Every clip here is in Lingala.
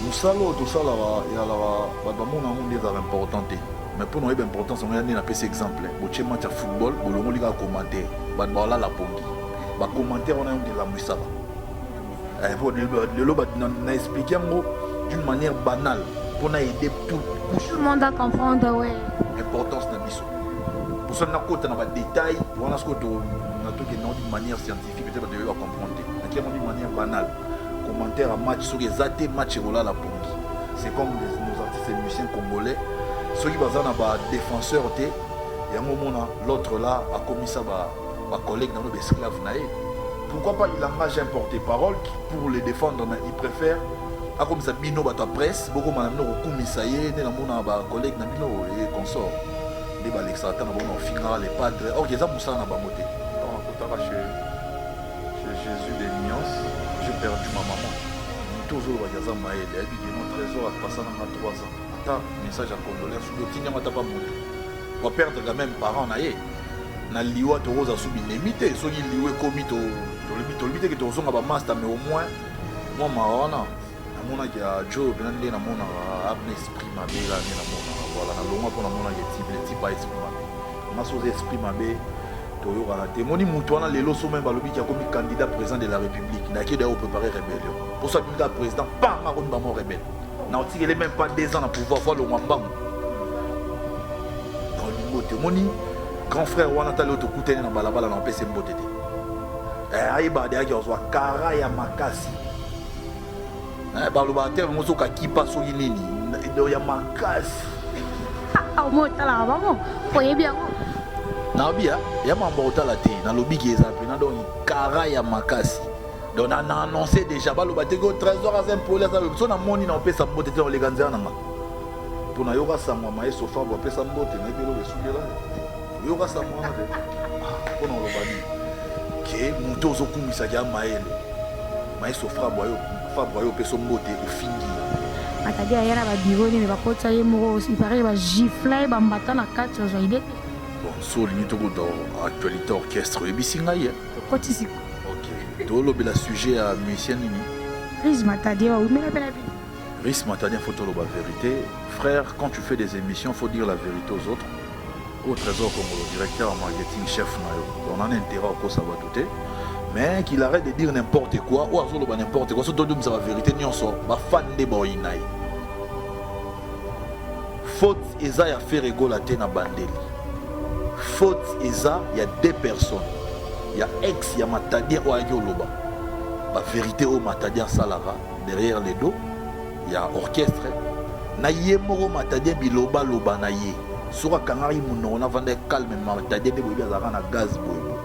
Moussalo, tout ça, il y a des important. Mais pour nous, l'importance, on a un exemple. Si match de football, on a commenter. On a la pongi. On a commenter, on a de la moussala. On a expliqué d'une manière banale pour aider tout le monde à comprendre, oui. L'importance de l'importance. Pour ça, on a des détails, on a d'une manière scientifique, peut-être que vous comprendre. Mais d'une manière banale. Commentaire à match sur les athées, match et la pongi. C'est comme nos artistes et musiciens congolais. Ceux qui sont des défenseurs, il y a un moment, l'autre là a commis ça, ma collègue dans nos esclaves. Pourquoi pas il engage un porte-parole pour les défendre, mais il préfère, comme ça, bino à presse, beaucoup de commis ça y est, ma collègue et consort. Les balexatans, les padres, or, il y a ça dans la moté. Chez Jésus des nuances, j'ai perdu ma maman. Toujours, il y a ça, il y a un trésor à passer dans 3 ans. Message à condolence on va perdre quand même parents na liwa to rosa subi limité so qui liwe komi to limité que to zonga ba master mais au moins moi maona amona ya job na ndé na mona abne esprit mabe la na mona voilà na longa pour na mona ya type pas esprit mabe ma so esprit mabe to yo kana te moni mutu wana lelo so même balobi ki akomi candidat président de la république na ki d'ailleurs préparer rébellion pour ça que président pas ma komi ba mo rebelle. Il n'est même pas 2 ans pour pouvoir voir le Wambam. Mon grand frère Wanata le Tokute dans Balabala dans PC Mbote. Aïba de Agia soit Karaya Makasi. Balobate, Mosoka qui passe au Yinini. Il y a Makasi. Ah, au mot là, maman. Voyez bien. Nabia, il y a Mambota la thé, dans le big example, dans Karaya Makasi. Donc on a annoncé déjà le bâtiment trésor à Saint-Paul, ça na moni na opesa mbote te les ganzana nga. Pour na yoga sangwa ma eso fa opesa mbote na belo le sugela. Yoga sangwa na de. Pour na lo bani. Ke muto zo kumisa ya maele. Ma eso fa boyo opesa mbote au fingi. Matadi ayana ba bigoni ne ba kotsa ye moko aussi pareil ba gifler ba mbata na 4 zo idée. Bon, so limite ko dans actualité orchestre et bisinga ye. Kotisi. Le sujet à musicien Nini. Riz Matadia, oui, mais la belle vie. Riz Matadia, il faut dire la vérité. Frère, quand tu fais des émissions, il faut dire la vérité aux autres. Au trésor, comme le directeur en marketing, chef, on a un intérêt à quoi ça va douter. Mais qu'il arrête de dire n'importe quoi, ou à n'importe quoi, surtout de la vérité, nous sommes fan de Boinaï. Faute, Eza a fait rigoler na Bandeli. Faute, Eza, il y a 2 personnes. Il y a ex, il y a Matadia ou Ayoloba. La vérité au Matadia Salara, derrière les dos, il y a orchestre. Naye moro Matadia biloba loba naye. Sura Kangari Mouno, on a vendu calme, Matadia de Boya Zarana gaz boyo.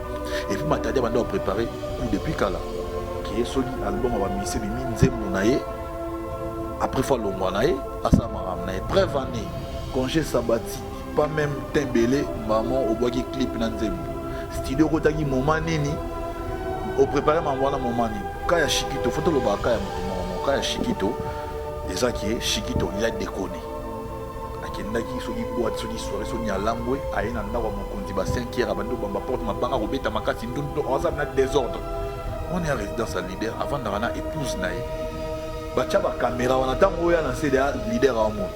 Et puis Matadia va préparer depuis Kala. Qui est solide album à Missé Biminze Mounaye. Après fois le Mouanaye, à sa maram naye. Brève année, congé sabbatique, pas même Tembélé, maman au bois qui clip Nanzembo. Studio Kotagi moment nini au préparer mamwana moment nini kaya Shikito photo le baka ya mutu kaya Shikito déjà qui est Shikito il a déconné akendaki soki boîte soki soirée soki alambwe ayena ndawa mokonzi ba 5h abando bamba porte mabanga robeta makasi ndundo on a na désordre on est en résidence à leader avant d'arana épouse nae bacha ba caméra on attend oya na CDA leader à moi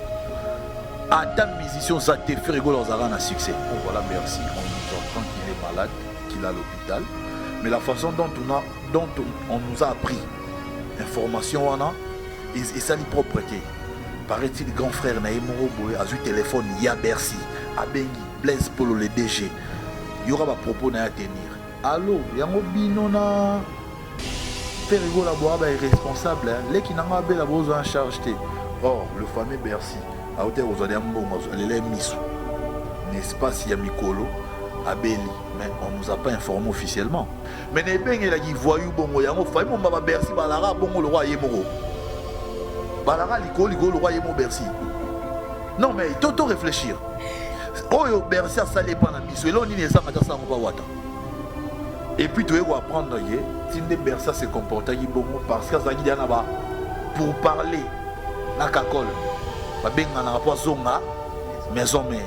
attends musicien ça te fait rigoler aux arana succès bon voilà merci on nous apprend qu'il est malade qu'il est à l'hôpital mais la façon dont on nous a appris information et ça les propreté paraît-il grand frère Naïmoro Boé a eu téléphone ya Bercy à Bengi Blaise Polo le DG il y aura des propos à tenir allô yango bino na faire rigoler boire est responsable les qui n'ont pas besoin en charge or le fameux Bercy à hauteur aux Adambo les miso n'est-ce pas si y a Mikolo Abeli mais on nous a pas informé officiellement mais les ben il a dit voyou bongo yango faille mon baba Bercy balara bongo le roi Yemoro balara ligo le roi Yemoro Bercy non mais toto réfléchir oh yo Bercy a salé pas na biso et là on dit ça mata ça on va wata et puis tu vas apprendre yé tinde Bercy se comporter bongo parce que ça dit ba pour parler na kakol ba benga na rapport zonga maison mère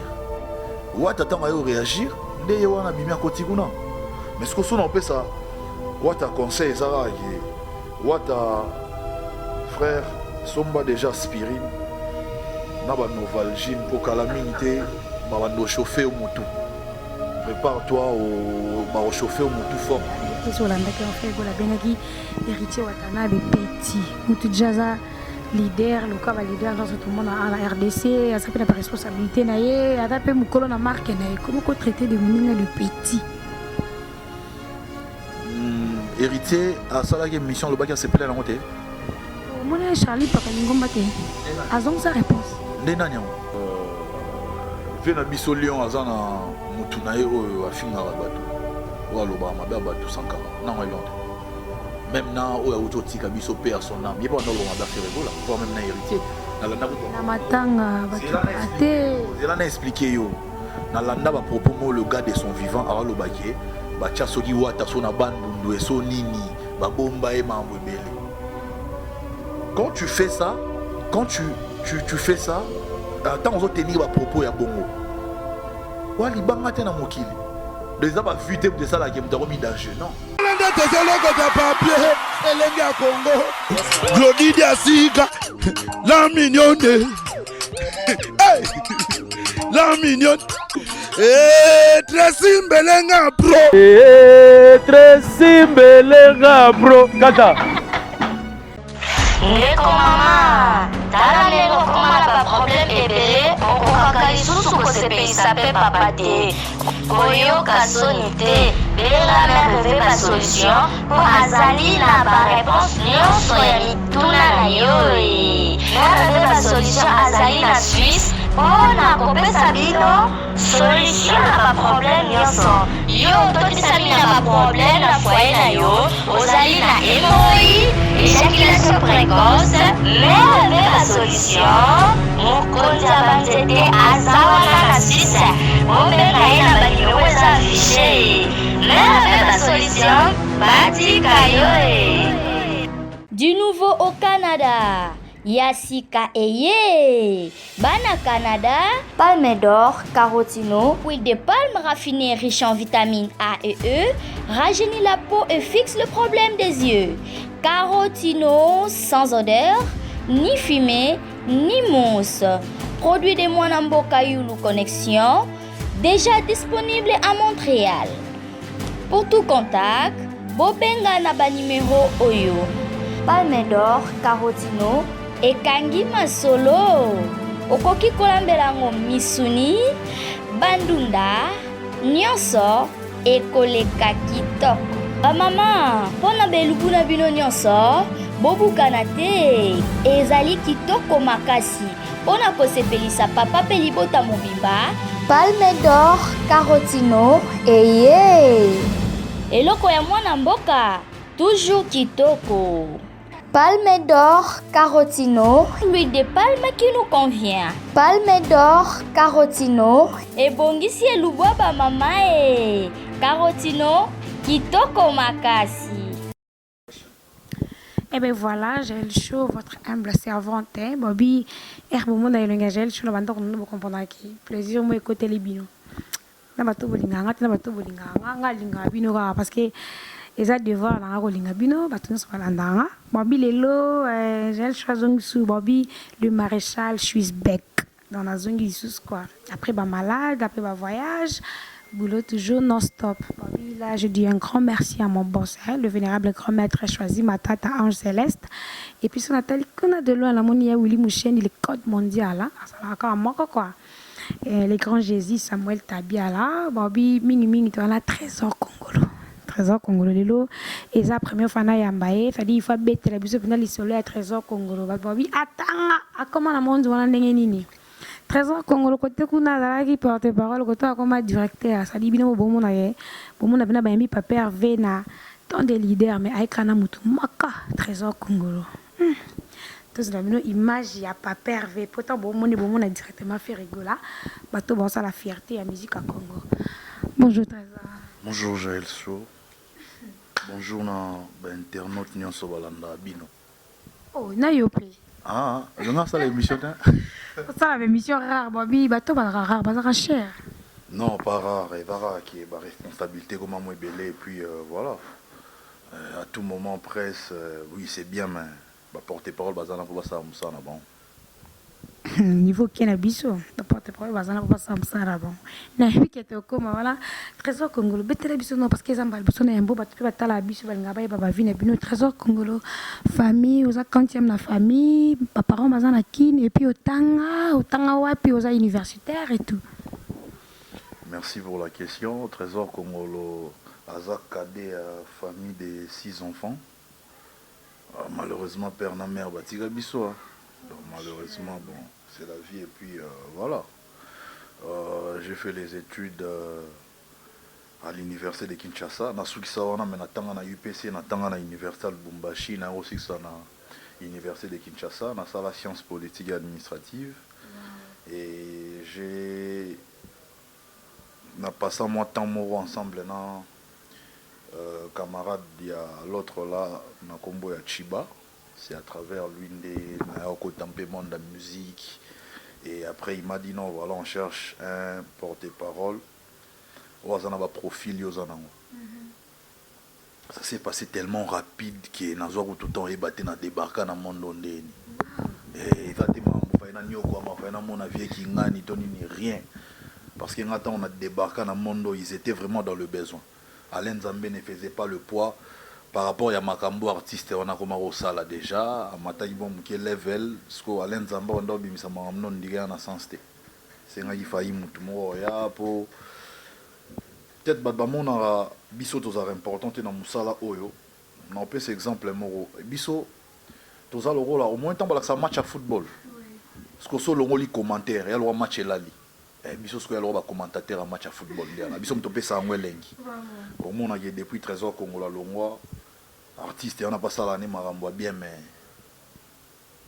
wata tanga yo réagir ndeye wana bimia kotikuna mais ce que son on peut ça wata conseil ça wata frère somba déjà aspirine na banovalgine pour calamité babando chauffer au motu. Prépare-toi au chauffer au motu fort. Qu'est-ce que on fait pour la benaki héritier watana de petit. Mutu jaza leader, le cas leader dans tout le monde à la RDC, à sa la responsabilité na ye, à taper mukolo na marque na ye. Comment qu'on traiter de mini de petit. Héritier à ça la mission le bac à se plaît la montée. Mon Charlie papa ngomba te. Azong sa réponse. Ndena nyam. Viens na biso lion azana mutu na ye oyo afinga bato. Wa loba mabe bato sankara. Na wa londe. Même na oyo autotika biso père son âme. Yeba no lo mabe faire gola. Pour même na héritier. Na landa ko. Na matanga bato ate. Zela na expliquer yo. Na landa ba propos mo le gars de son vivant ara lo baké. Ba tia soki wata so na bandundu eso nini. Ba bomba e mambo ebele. Quand tu fais ça, tu fais ça, tant on tenir à propos ya bongo. Wali banga tena mokili. Déjà ba vite de ça la game de remis danger, non. Glody Diasiga, la mignonne. La mignonne. Tracy Mbelenga bro. Tracy Mbelenga bro. Kata. Ndeko mama, tala lelo komala ba problème ebele, okokaka lisusu kosepelisa pe papa te. Koyoka soni te, benga merve ba solution, po azali na ba réponse nyonso ya mituna na yo. Merve ba solution azali na Suisse, mpona kopesa bino solution na ba problème nyonso. Yo totisa bino na ba problème na foyer na yo, ozali na hémorroïde, éjaculation précoce, mais la solution, mon compte banzete azawana na Suisse, mon bengaye na banimero eza affiché, mais la solution, batika yo. Du nouveau au Canada, Yassika Eye, Bana Canada, palme d'or, carotino, huile de palme raffinée riche en vitamines A et E, rajeunit la peau et fixe le problème des yeux. Carotino sans odeur, ni fumée, ni mousse. Produit de Mwanamboka Yulu Connexion, déjà disponible à Montréal. Pour tout contact, Bobenga Naba numéro Oyo. Palme d'or, carotino, et Kangi Masolo. Okoki Kolambelango Misuni, Bandunda, Nyonso, et Koleka Kitoko. Maman, pona belubu na bino nyonso, bobukana te, ezali kitoko makasi. Pona kosepelisa papa pe libota mobimba, palme d'or, carotino, eye. Eloko ya mwana mboka, toujours kitoko. Palme d'or, carotino, l'huile de palme qui nous convient. Palme d'or, carotino, et bongisi elubwa ba mama e. Carotino, kitoko makasi. Et bien voilà, j'ai le show, votre humble servante, Bobby, Herboumon a eu le gagel, je suis là, vous comprenez qui. Plaisir, moi, écouter les binos. Na bato bolinga, na bato bolinga, nga linga bino parce que les a devoir na rolinga bino, bato nous balanda. Bobby lelo, j'ai le choix sous Bobby, le maréchal Schwissbeck dans la zone sous quoi. Après ba malade, après ba voyage. Boulot toujours non-stop. Bobby, là, je dis un grand merci à mon boss, le vénérable grand maître choisi, ma tata Ange Céleste. Et puis, son Nathalie, qu'on a de loin, la monia Willy Mouchen, il est code mondial, ça va encore moi, quoi. Et les grands Jésus, Samuel Tabia, là. Bobby, mini, tu as là, trésor Congolo. Trésor Congolo, lelo. Et ça, première fois, na yambaye, fait dire, il faut bête, la bise, pendant l'isolé, à trésor Congolo. Bobby, attends, comment la monde, voilà, nini. Trésor Congolo côté kuna zalaki porte-parole côté comme directeur ça dit bino bomona ye bomona bina bayembi papa Hervé na tant de leader mais aikana mutu maka Trésor Congolo tous la bino image ya papa Hervé pourtant bomona directement fait rigola bato bon ça la fierté ya musique à Congo. Bonjour Trésor. Bonjour Jaël Show. Bonjour na internaute nyonso balanda bino. Oh na yope. Ah, on a ça l'émission là. Ça l'émission rare Bobby bato ba rare ba cher. Non, pas rare, et rare qui est ma responsabilité comme moi belé et puis voilà. À tout moment presse oui, c'est bien mais porte-parole bazana pour ça musala bon. Niveau qui na biso da porte-parole bazana pour ça musala bon. Na hiki to koma wala trésor congolo betela biso non parce que zamba biso na yambo batu batala biso balinga ba ba vina bino trésor congolo famille oza quantième na famille pa parents bazana kini et puis otanga wapi oza universitaire et tout. Merci pour la question. Trésor Congolo, Azak cadet, famille de 6 enfants. Malheureusement, père et mère, Batiga Bisso. Donc, malheureusement, bon, c'est la vie. Et puis, voilà. J'ai fait les études à l'université de Kinshasa. Na Sukisawana, mais natanga na UPC, natanga na l'université de Lubumbashi, na aussi na l'université de Kinshasa, na la sciences politiques et administratives. Et j'ai on a passé moi temps moro ensemble na camarade il y a l'autre là na combo ya Chiba, c'est à travers lui na côté monde de musique et après il m'a dit non voilà on cherche un porte-parole on a un profil ça s'est passé tellement rapide que nazo tout le temps ébatté na débarquer na monde ndeni et ça te m'a na nyoko ma na mon avis qui ngani toni ni rien. Parce qu'on a débarqué dans le monde, ils étaient vraiment dans le besoin. Alain Zambé ne faisait pas le poids par rapport à Makambo artiste, on a comme au sala déjà, à Mataïbon qui level, parce que Alain Zambé on doit bien ça m'a amené on dirait en sens té. C'est un il failli mutumo ya pour peut-être bah mon a biso tous a important dans musala oyo. On peut cet exemple moro. Biso tous a le rôle au moins tant que ça match à football. Parce que sur le rôle commentaire, il y a le match là li. Biso ce que alors commentateur en match à football là biso mtopé ça ngwelengi au monde a depuis Trésor Congolo longwa artiste on a pas ça l'année marambo bien mais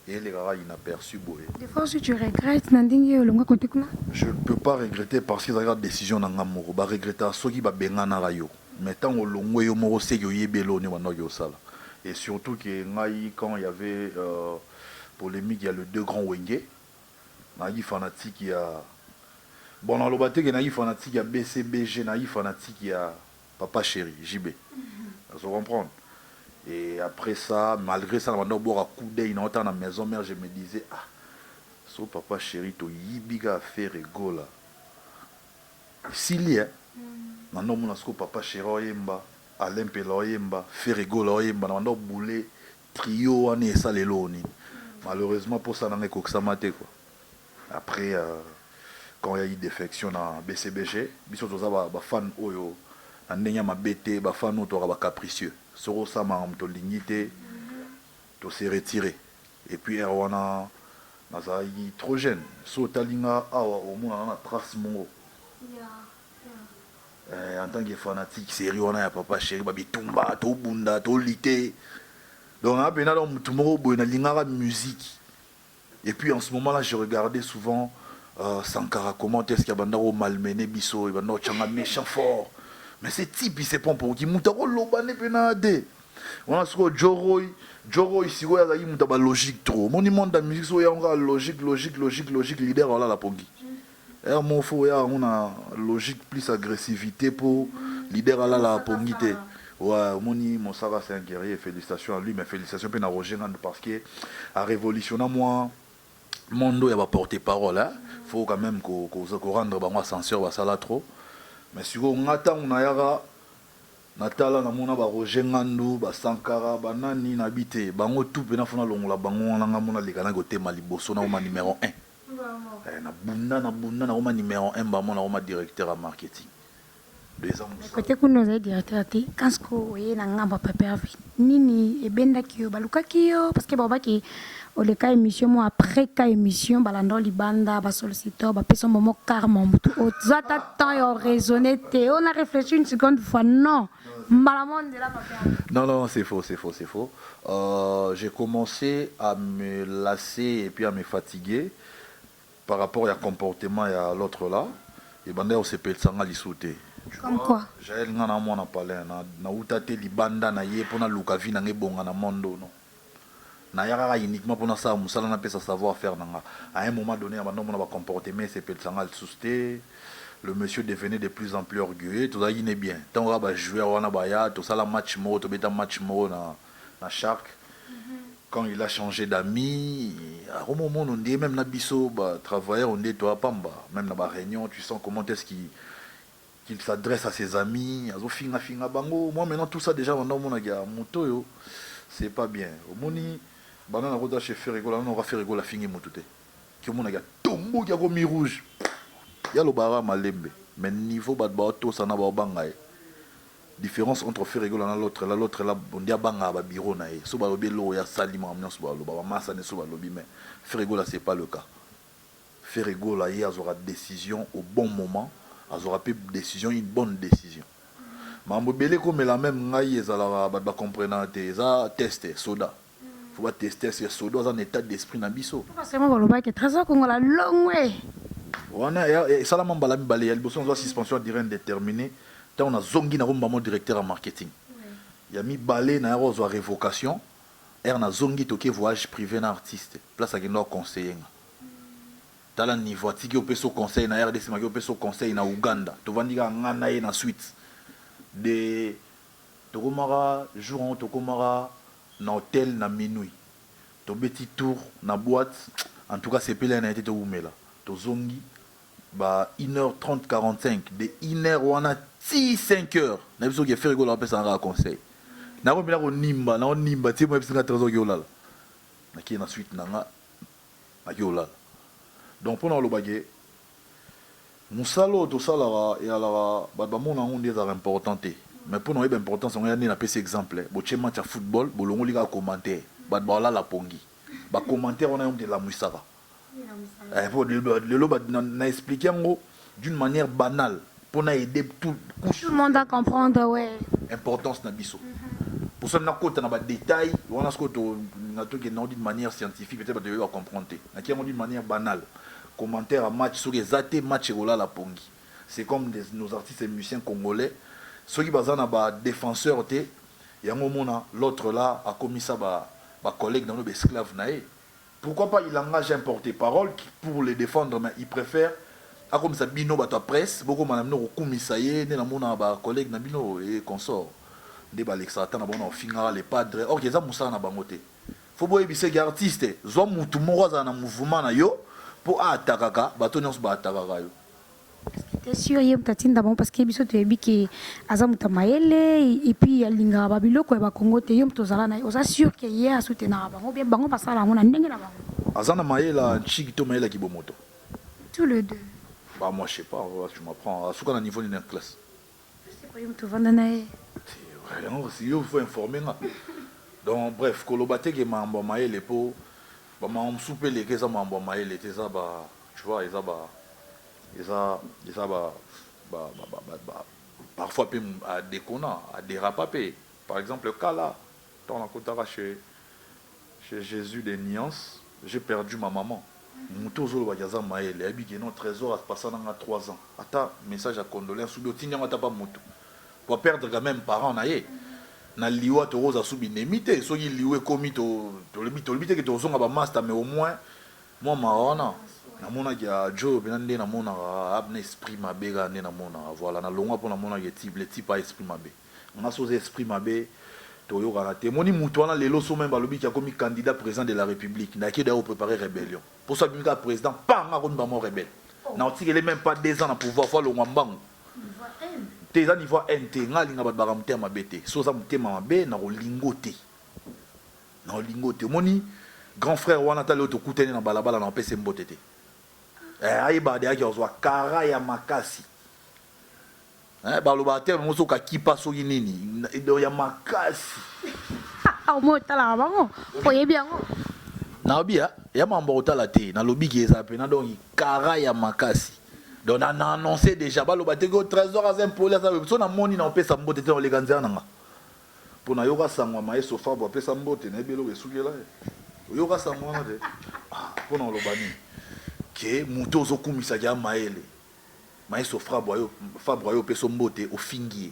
et les gars inaperçu boy Des fois si tu regrettes nandingi olonga côté kuna je ne peux pas regretter parce que la décision na ngamoro ba regretter soki ba bengana rayo mais tant olongo yo moro se yo yebelo ni wana yo sala et surtout que ngai quand il y avait polémique il y a le deux grands Wenge ngai fanatique il y a bon, dans le bateau, il y a un fanatique, il y a BCBG, il y a un fanatique, il y a Papa Chéri, JB. Vous comprenez? Et après ça, malgré ça, on a un coup d'œil dans la maison mère, je me disais, ah, so Papa Chéri, tu yibiga faire rigolo là. S'il y a, maintenant, on a ce que Papa Chéri oyemba, Alain Pelo oyemba, faire rigolo oyemba, on a boulé, trio, on est ça les loni. Malheureusement, pour ça, on a que ça maté quoi. Après, quand il y a eu défection dans BCBG, biso toza ba fan oyo ndenya mabete ba fan oyo ba capricieux soro sama mto lignité to s'est retiré et puis erwana nazayi trop jeune so talinga awa au moins na trace mongo en tant que fanatique série on a Papa Chéri ba bitumba to bunda to lité donc on a pena dans mto mongo boina lingara musique et puis en ce moment là je regardais souvent Sankara, comment est-ce qu'il y a bandaro malmené biso, il y a un méchant fort. Mais c'est type, il s'est pas pour qui moutaro lobane penade. On a ce que Joroy si ouais il y a logique trop. Mon monde de la musique so y a logique leader là la pongi. Et mon fou on a logique plus agressivité pour leader là la pongité. Ouais, mon Sara c'est un guerrier, félicitations à lui mais félicitations à Roger parce que a révolutionné moi Mondo il va porter parole hein. Faut quand même qu'on rendre bango censure ba sala trop mais si on attend on ayara natala na mona ba Roger Ngandu ba Sankara ba nani na bité bango tout pena fona longola bango na mona lekana côté maliboso na oma numéro 1 na bunda na oma numéro 1 ba mona oma directeur à marketing côté kuno za directeur ti kansko ye na ngamba papa nini ebenda kiyo baluka kiyo parce que baba ki ole ka émission mo après ka émission balando libanda ba solliciteur ba peso momo karma mutu ozata temps yo raisonner te on a réfléchi une seconde fois non malamonde la papa non c'est faux j'ai commencé à me lasser et puis à me fatiguer par rapport au comportement et à l'autre là et banda on s'appelle sanga lisouté. Comme quoi? J'ai ngana mona parler na utate libanda na ye pona luka vi na ngebonga na mondo non. Na yaka uniquement pona ça musala na pesa savoir faire nanga. À un moment donné abandon mona ba comportement c'est pel sangal sousté. Le monsieur devenait de plus en plus orgueilleux, tout ça il est bien. Tant va jouer wana baya, tout ça la match mo to beta match mo na Shark. quand il a changé d'amis, à un moment on dit même Nabiso, travailleur, on dit toi Pamba, même dans la réunion, tu sens comment est-ce qu'il s'adresse à ses amis, moi maintenant tout ça déjà on moto c'est pas bien. Au moni, banana roda chez Ferrego, on va Ferrego la fingi motote. Qui mon gars tombo qui a gomi rouge. Ya lo bara malembe, mais niveau bad bato ça na ba bangaye. Différence entre Ferrego et l'autre là on dia banga ba bureau na e. So ba lobi lo ya salima ambiance ba lo ba massa ne so ba lobi mais Ferrego là c'est pas le cas. Ferrego là il aura décision au bon moment. Ils aura pris décision, une bonne décision. Mais je comme la même ngai ezala ba comprendre ça tester soda. Faut pas tester ce soda dans un état d'esprit na biso. Parce que moi le bac trésor Congo la long way. On a ça la mamba balé il besoin de suspension durée indéterminée. Tant on a zongi na romba mon directeur en marketing. Il y a mis balé na rose révocation. Er na zongi toke voyage privé na artiste. Place à gendo conseiller. Dans le niveau, si tu as conseil na RDC, tu as conseil na Uganda, tu vas dire ngana na suite de tokomara jour tokomara na hôtel na minuit. To petit tour na boîte, en tout cas c'est pelé na été to umela. To zongi ba 1h30 45 de 1h wana 5h. Na biso ke faire rigolo pesa na conseil. Na ko bila ko nimba ti mo bisinga trésor yolala. Na ki na suite na nga na yolala. Donc pour le bagage, nous salons tout ça là et alors mon on est important mais pour nous est important on a un petit exemple boche match à football bolongo liga commenter là la pongi ba commentaire on a de la moussara pour le na expliquer d'une manière banale pour aider tout le monde à comprendre ouais importance na biso pour ça na côté na ba détail on a ce que na to d'une manière scientifique peut-être de comprendre na qui d'une manière banale commentaire à match sur les athées match la pongi c'est comme nos artistes et musiciens congolais ceux qui basent na ba défenseur té y a un moment l'autre là a commis ça ba collègue dans nos esclaves naé pourquoi pas il engage un porte-parole pour les défendre mais il préfère a comme ça bino ba ta presse beaucoup manam no commis ça yé na mona ba collègue na bino et consort de ba l'exata na bona finira les padres or ça musa na bangote faut boye bise artiste zo mutu moko za na mouvement na yo pour attaquer bato nyonso ba attaquer yo t'es sûr yé mtatinda bon parce que biso to yebi ke azamuta maele et puis alinga ba biloko ba Congo te yo mtozala na oza sûr que yé a soutenir bango bien bango basala ngona ndenge na bango azana maela chiki to maela kibomoto tous les deux bah moi je sais pas tu m'apprends à ce qu'on a niveau d'une classe c'est quoi yo mtovanda na ye c'est vrai si yo faut informer nga donc bref kolobate ke mambo maele po ba mam souper les que ça mambo maele te ça ba tu vois ça ba parfois peut à déconner à déraper par exemple le cas là dans la côte chez Jésus des nuances j'ai perdu ma maman mutozo ba yaza maele abiki non trésor à passer dans 3 ans ata message à condoléances ou tinya ngata pas mutu pour perdre quand même parents naé na liwa to rosa subi nemite so yi liwe komi to limite que to zonga ba master mais au moins moi marona na mona ya Joe benande na mona abne esprit mabega ne na mona voilà na longa pour na mona ye type le type a esprit mabe on a so esprit mabe to yo kana te moni mutu wana lelo so même balobi ki akomi candidat président de la République na ki d'ailleurs préparer rébellion pour ça bimika président pas ma ronde ba mo rebelle na otiki même pas 2 ans na pouvoir fois le ngwambangu tes niveau NT ngalinga bat baramte mabete so za mutema mabe na lingote moni grand frère wana tale to kutene na balabala na pese mbotete aiba de aki ozwa kara ya makasi baloba te moso ka kipa so nini ya makasi au mo tala bango oyebi yango na bia ya mambo otala te na lobi ki eza pe na donc kara ya makasi donc on a annoncé déjà baloba te ko trésor à impôts ça so na moni na pesa mbotete na leganza nanga pour na yoka sangwa maeso fabo pesa mbote na ebelo esukela yoka sangwa na de pour na lobani que muto zo kumisa ya maele maeso fabo yo pesa mbote au fingi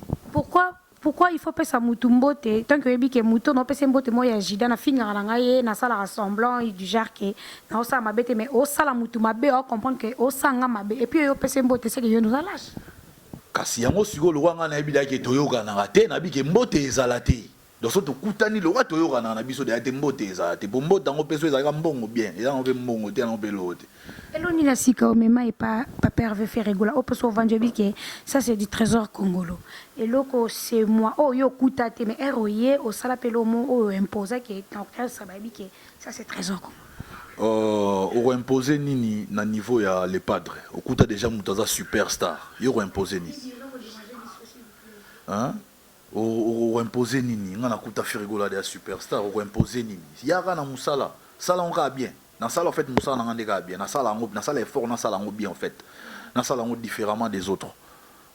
pourquoi il faut pesa mutumbote tant que yebi ke muto no pesa mbote mo ya jida na finga na ngaye na sala rassemblant du genre que na osa mabete mais o sala mutu mabe o comprendre que o sanga mabe et puis yo pesa mbote c'est que yo nous lâche kasi yango siko lo wanga na ebila ke toyoka na te na bi ke mbote ezala te donc so tokutani loka toyokana na biso de ate mbote eza te po mbote yango mpe so ezalaka mbongo bien eza yango mpe mbongo te yango mpe loo te. eloni na sika omema et pas Hervé Ferregola o poso vendre que ça c'est du trésor congolo eloko c'est moi oh yo kuta te mais eroye au sala pelo mo o imposa que dans ça ba que ça c'est trésor congolo o imposer nini na niveau ya les padres okuta déjà mutaza superstar yo imposer nini hein o imposer nini ngana kuta Ferregola de superstar o imposer nini yaka na musala sala on ka bien na sala en fait musala na ngande ka bien na sala effort na sala ngo bien en fait na sala ngo différemment des autres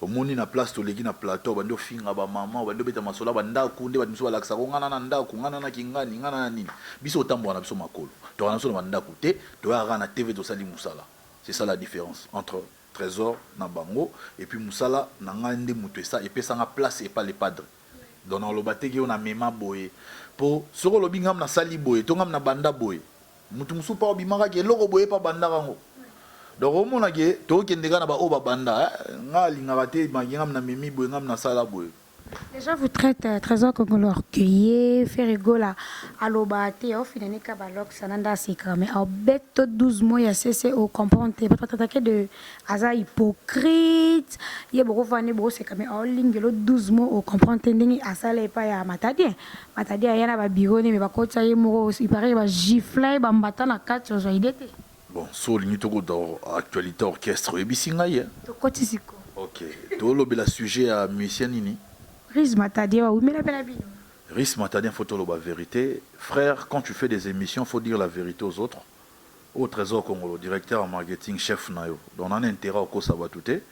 au moni na place to legi na plateau bando finga ba mama bando beta masola banda kunde bando so laksa ko ngana na ndako ngana na kingani ngana na nini biso tambo na biso makolo to na so na ndako te to ya na TV to sali musala c'est ça la différence entre trésor na bango et puis musala na ngande muto ça et puis ça na place et pas les padres donc on lo bateki on a mema boye po soko lo bingam na sali boye to ngam na banda boye mutu musu pa obimaka ke loko boye pa banda kango donc au mona ke to kendeka na ba o ba banda ngali ngabate magingam na memi boye ngam na sala boye. Déjà, vous traitez trésor congolais orgueilleux, Ferregola, alobate, au final, kabalok, sananda, sika, mais au bête 12 mois, il y a cessé au comprendre, pas attaquer de hasard hypocrite, il y a beaucoup de fois, c'est comme en ligne, l'autre 12 mois au comprendre, tenir à ça, les pas à matadien. Matadien, il y a un biron, mais pas quand ça y est, il paraît, il va gifler, il va me battre la carte, sur l'idée. Bon, sur l'unité d'actualité orchestre, et bisingaye. Ok, tu as le sujet à musicien Nini. Riz Matadien, oui, mais la belle vie. Riz Matadien, faut dire la vérité. Frère, quand tu fais des émissions, il faut dire la vérité aux autres. Au Trésor Congolo, directeur en marketing, chef Nayo. Donc on a un intérêt au Kosabatouté.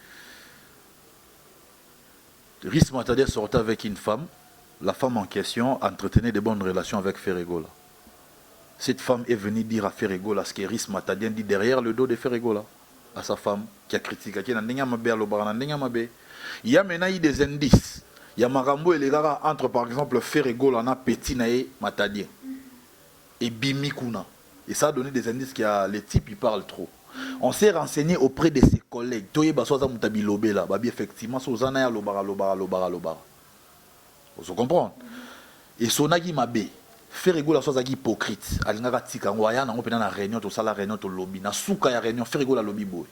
Riz Matadien sortait avec une femme. La femme en question entretenait de bonnes relations avec Ferregola. Cette femme est venue dire à Ferregola ce que Riz Matadien dit derrière le dos de Ferregola. À sa femme qui a critiqué. Il y a maintenant eu des indices. Il y a Marambo et les gars entre par exemple Ferregola na Petit Naé Matadien et Bimikuna. Et ça a donné des indices qu'il les types ils parlent trop. On s'est renseigné auprès de ses collègues. Toye basoza mutabi lobé là, babi effectivement sozana ya lobara. Vous comprenez? Et sonagi mabe. Ferregola sozaki hypocrite. Alingaka tika ngoya na ngopena na réunion to sala réunion to lobby na suka ya réunion Ferregola lobby boy.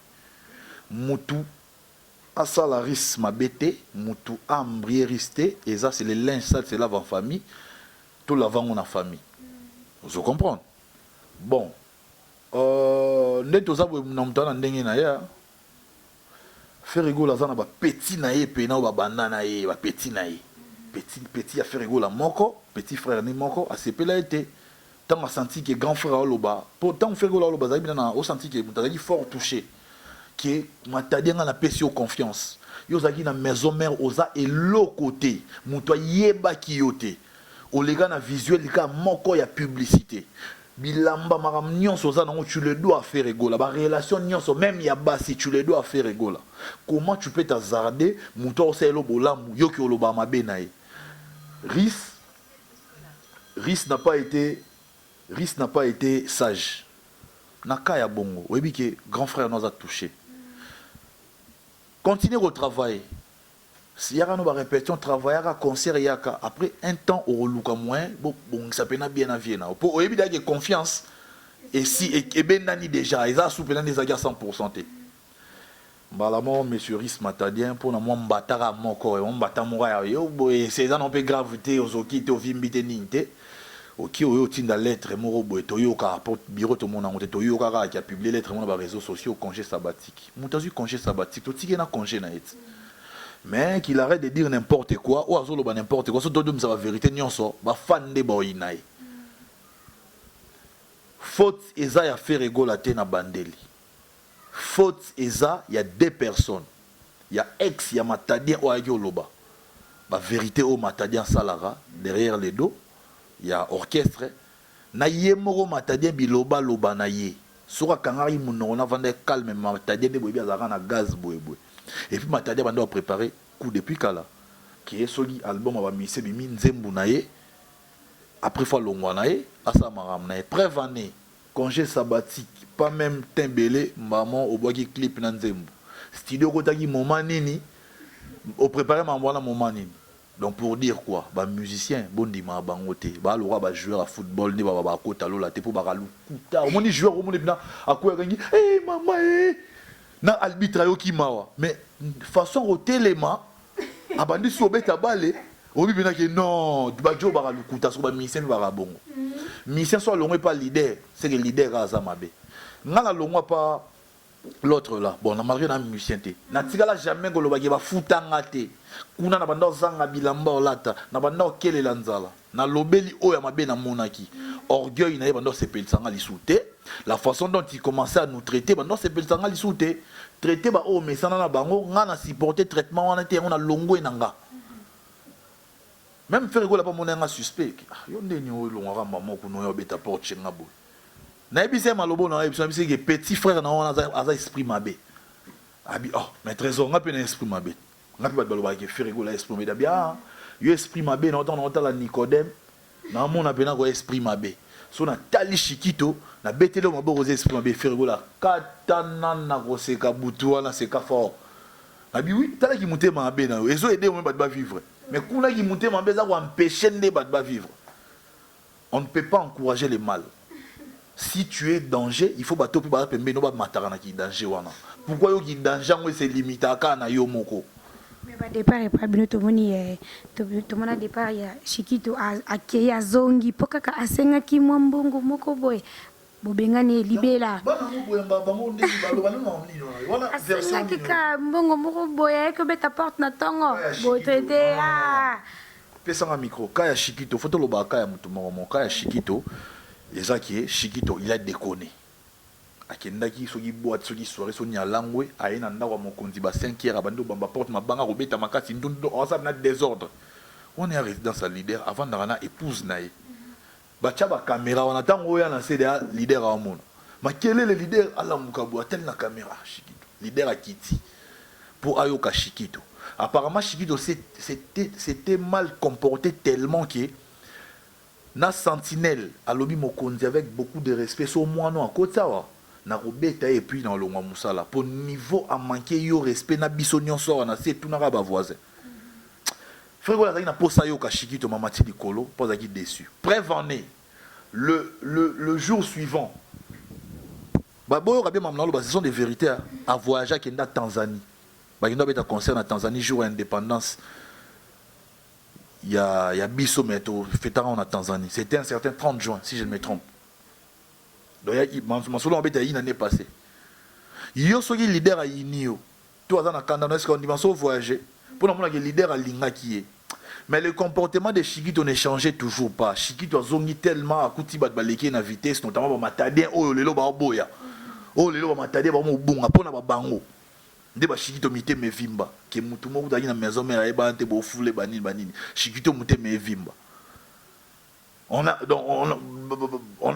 Mutu asala Riz mabete mutu ambrieriste et ça c'est le linge sale c'est lave en famille tout lavant en famille vous comprenez bon neto za bo na mutana ndenge na ya Ferregola za na ba petit na ye pe na ba banda na ye ba petit na ye petit ya Ferregola moko petit frère ni moko a sepela été tant a senti que grand frère oloba pourtant Ferregola oloba za bina na o senti que mutazaki fort touché que Matadien a la pesio confiance. Yozaki na maison mère oza et l'autre côté. Moutoua yeba kiyote. Olega na visuel ka moko ya publicité. Bilamba maram nyonso oza nango tu le dois faire Ferregola. Ba relation nyonso même ya basi tu le dois faire Ferregola. Comment tu peux t'hazarder moutoua osa elo bolamu yoki oloba mabe na ye. Riz n'a pas été sage. Naka ya bongo. Oyebi ke grand frère nous a touché. Continuez au travail. Si y a une répétition, travailler à concert, après un temps, au relouka moins, bon, ça peut bien à Vienne. Pour éviter confiance, et si, et ben nani déjà, ils ont soupé des agas 100%. Balamon, monsieur Riz Matadien, pour moi, m'batara mon corps, m'batara mon raya, c'est ça, on peut gravité aux okis, aux vimbite ninte. Ok, au tinda lettre, mon boy, toyoka, pour bureau, tout le monde, toyoka, qui a publié lettre, mon réseaux sociaux, congé sabbatique. Moutazu congé sabbatique, tout qui n'a congé na et. Mais qu'il arrête de dire n'importe quoi, ou azolo ba n'importe quoi, surtout de la vérité, nyonso, ba fan de boinaï. Faute eza ya Ferregola te na bandeli. Faute eza ya deux personnes. Il y a ex, il y a Matadien ou ayo loba. Ba vérité au Matadien salara derrière les dos. Il y a orchestre na ye moko Matadien biloba loba na ye soka kangari muno na vande calme Matadien de boyebi azaka na gaz boyeboy et puis Matadien bando préparer coup depuis kala qui est soli album aba mise bimi nzembu na ye après fois longwa na ye asa maram na ye preuve année congé sabbatique pas même tembele maman au boki clip na nzembu studio kotaki moment nini au préparer mambo na moment nini Donc pour dire quoi, bah musicien, bon dima bangote, bah le roi bah joueur à football, ni bah kota lola te pour bah lukuta. Au moins ni joueur, au moins bien à quoi gagner. Eh maman eh. Na arbitre yo ki mawa. Mais façon au téléma, abandi sobe tabale. Obi bina que non, bah jo bah lukuta so bah musicien bah bongo. Musicien soit longue pas leader, c'est que leader à Zamabe. Ngala longue pas l'autre là, bon, on a marqué dans la musicien. Na tigala jamais que le bagage va foutre en gâté. Kuna na banda zanga bilamba lata, na banda okele lanzala. Na lobeli oya mabe na monaki. Orgueil na banda sepel sanga lisouté. La façon dont il commençait à nous traiter, banda sepel sanga lisouté. Traiter ba o mesana na bango, nga na supporter traitement wana te on a longo enanga. Même faire gola pas monanga suspect. Yo ndeni o longa maman ko no yo beta porte chenga bo. Na ebise malobo na ebise bise que petit frère na on a esprit mabe. Abi oh, mais trésor nga pe na esprit mabe. Nga pe baloba ke faire gola esprit mabe bien. Yo esprit mabe na on la Nicodème. Na mon na pena ko esprit mabe. So na tali Chiquito, na betelo mabo ko esprit mabe faire gola. Katana na ko seka butu wana seka fort. Abi oui, tala ki monter mabe na yo. Ezo aider moi ba vivre. Mais kuna ki monter mabe za ko empêcher ne ba vivre. On ne peut pas encourager le mal. Si tu es danger, il faut bateau pour battre pembe no ba matarana ki danger wana. Pourquoi yo ki danger ngo c'est limité aka na yo moko. Mais ba départ et pas bino to moni to mona départ ya Chiquito a keya zongi poka ka asenga ki mwambongo moko boy. Bobengani libela. Bana mo boya bango ndeli balo balo na omni wana version. Asenga ki ka mbongo moko boy que beta porte na tongo. Bo traité ah. Pesa un micro. Kaya Chiquito, photo lo ba kaya mutu mo kaya Chiquito. Les qui Chiquito, il a déconné. Akendaki soki boîte soki soirée soni alangwe aina ndawa mokonzi ba 5h abando bamba porte mabanga robeta makasi ndondo on ça na désordre. On est à résidence à leader avant d'arana épouse nae. Ba tchaba caméra on attend oya na CDA leader à mon. Ma quel est le leader ala mukabu atel na caméra Chiquito. Leader à Kiti. Pour ayoka Chiquito. Apparemment Chiquito c'était mal comporté tellement que na sentinelle à l'obi mokonzi avec beaucoup de respect sur moi non à côté ça na robeta et puis dans le musala pour niveau à manquer yo respect na bisonyon sort na c'est tout na ba voisin frère voilà na posa yo ka Chiquito mamati likolo posa qui déçu prévenez le jour suivant ba boyo rabia mamna lo ba ce sont des vérités à voyager qui na Tanzanie ba qui doit être concert na Tanzanie jour indépendance. Il y a Bisso Meto, fêtera en Tanzanie. C'était un certain 30 juin, si je ne me trompe. Donc, il y a une année passée. Il y a un leader à Inio. Tout à l'heure, quand on dit qu'on voyager, pour nous, il y a un leader à Linga qui est. Mais le comportement de Chiquito ne changeait toujours pas. Chiquito a zongi tellement à Kouti Batbaleki na vitesse, notamment Matadien, oh, le loba boya. Oh, le loba Matadien, bon, bon, après, on a bango. Ndeba Chiquito mite me vimba ke mutu mo kudaki na maison mais ayeba ante bo fule banini Chiquito mute me vimba on a donc on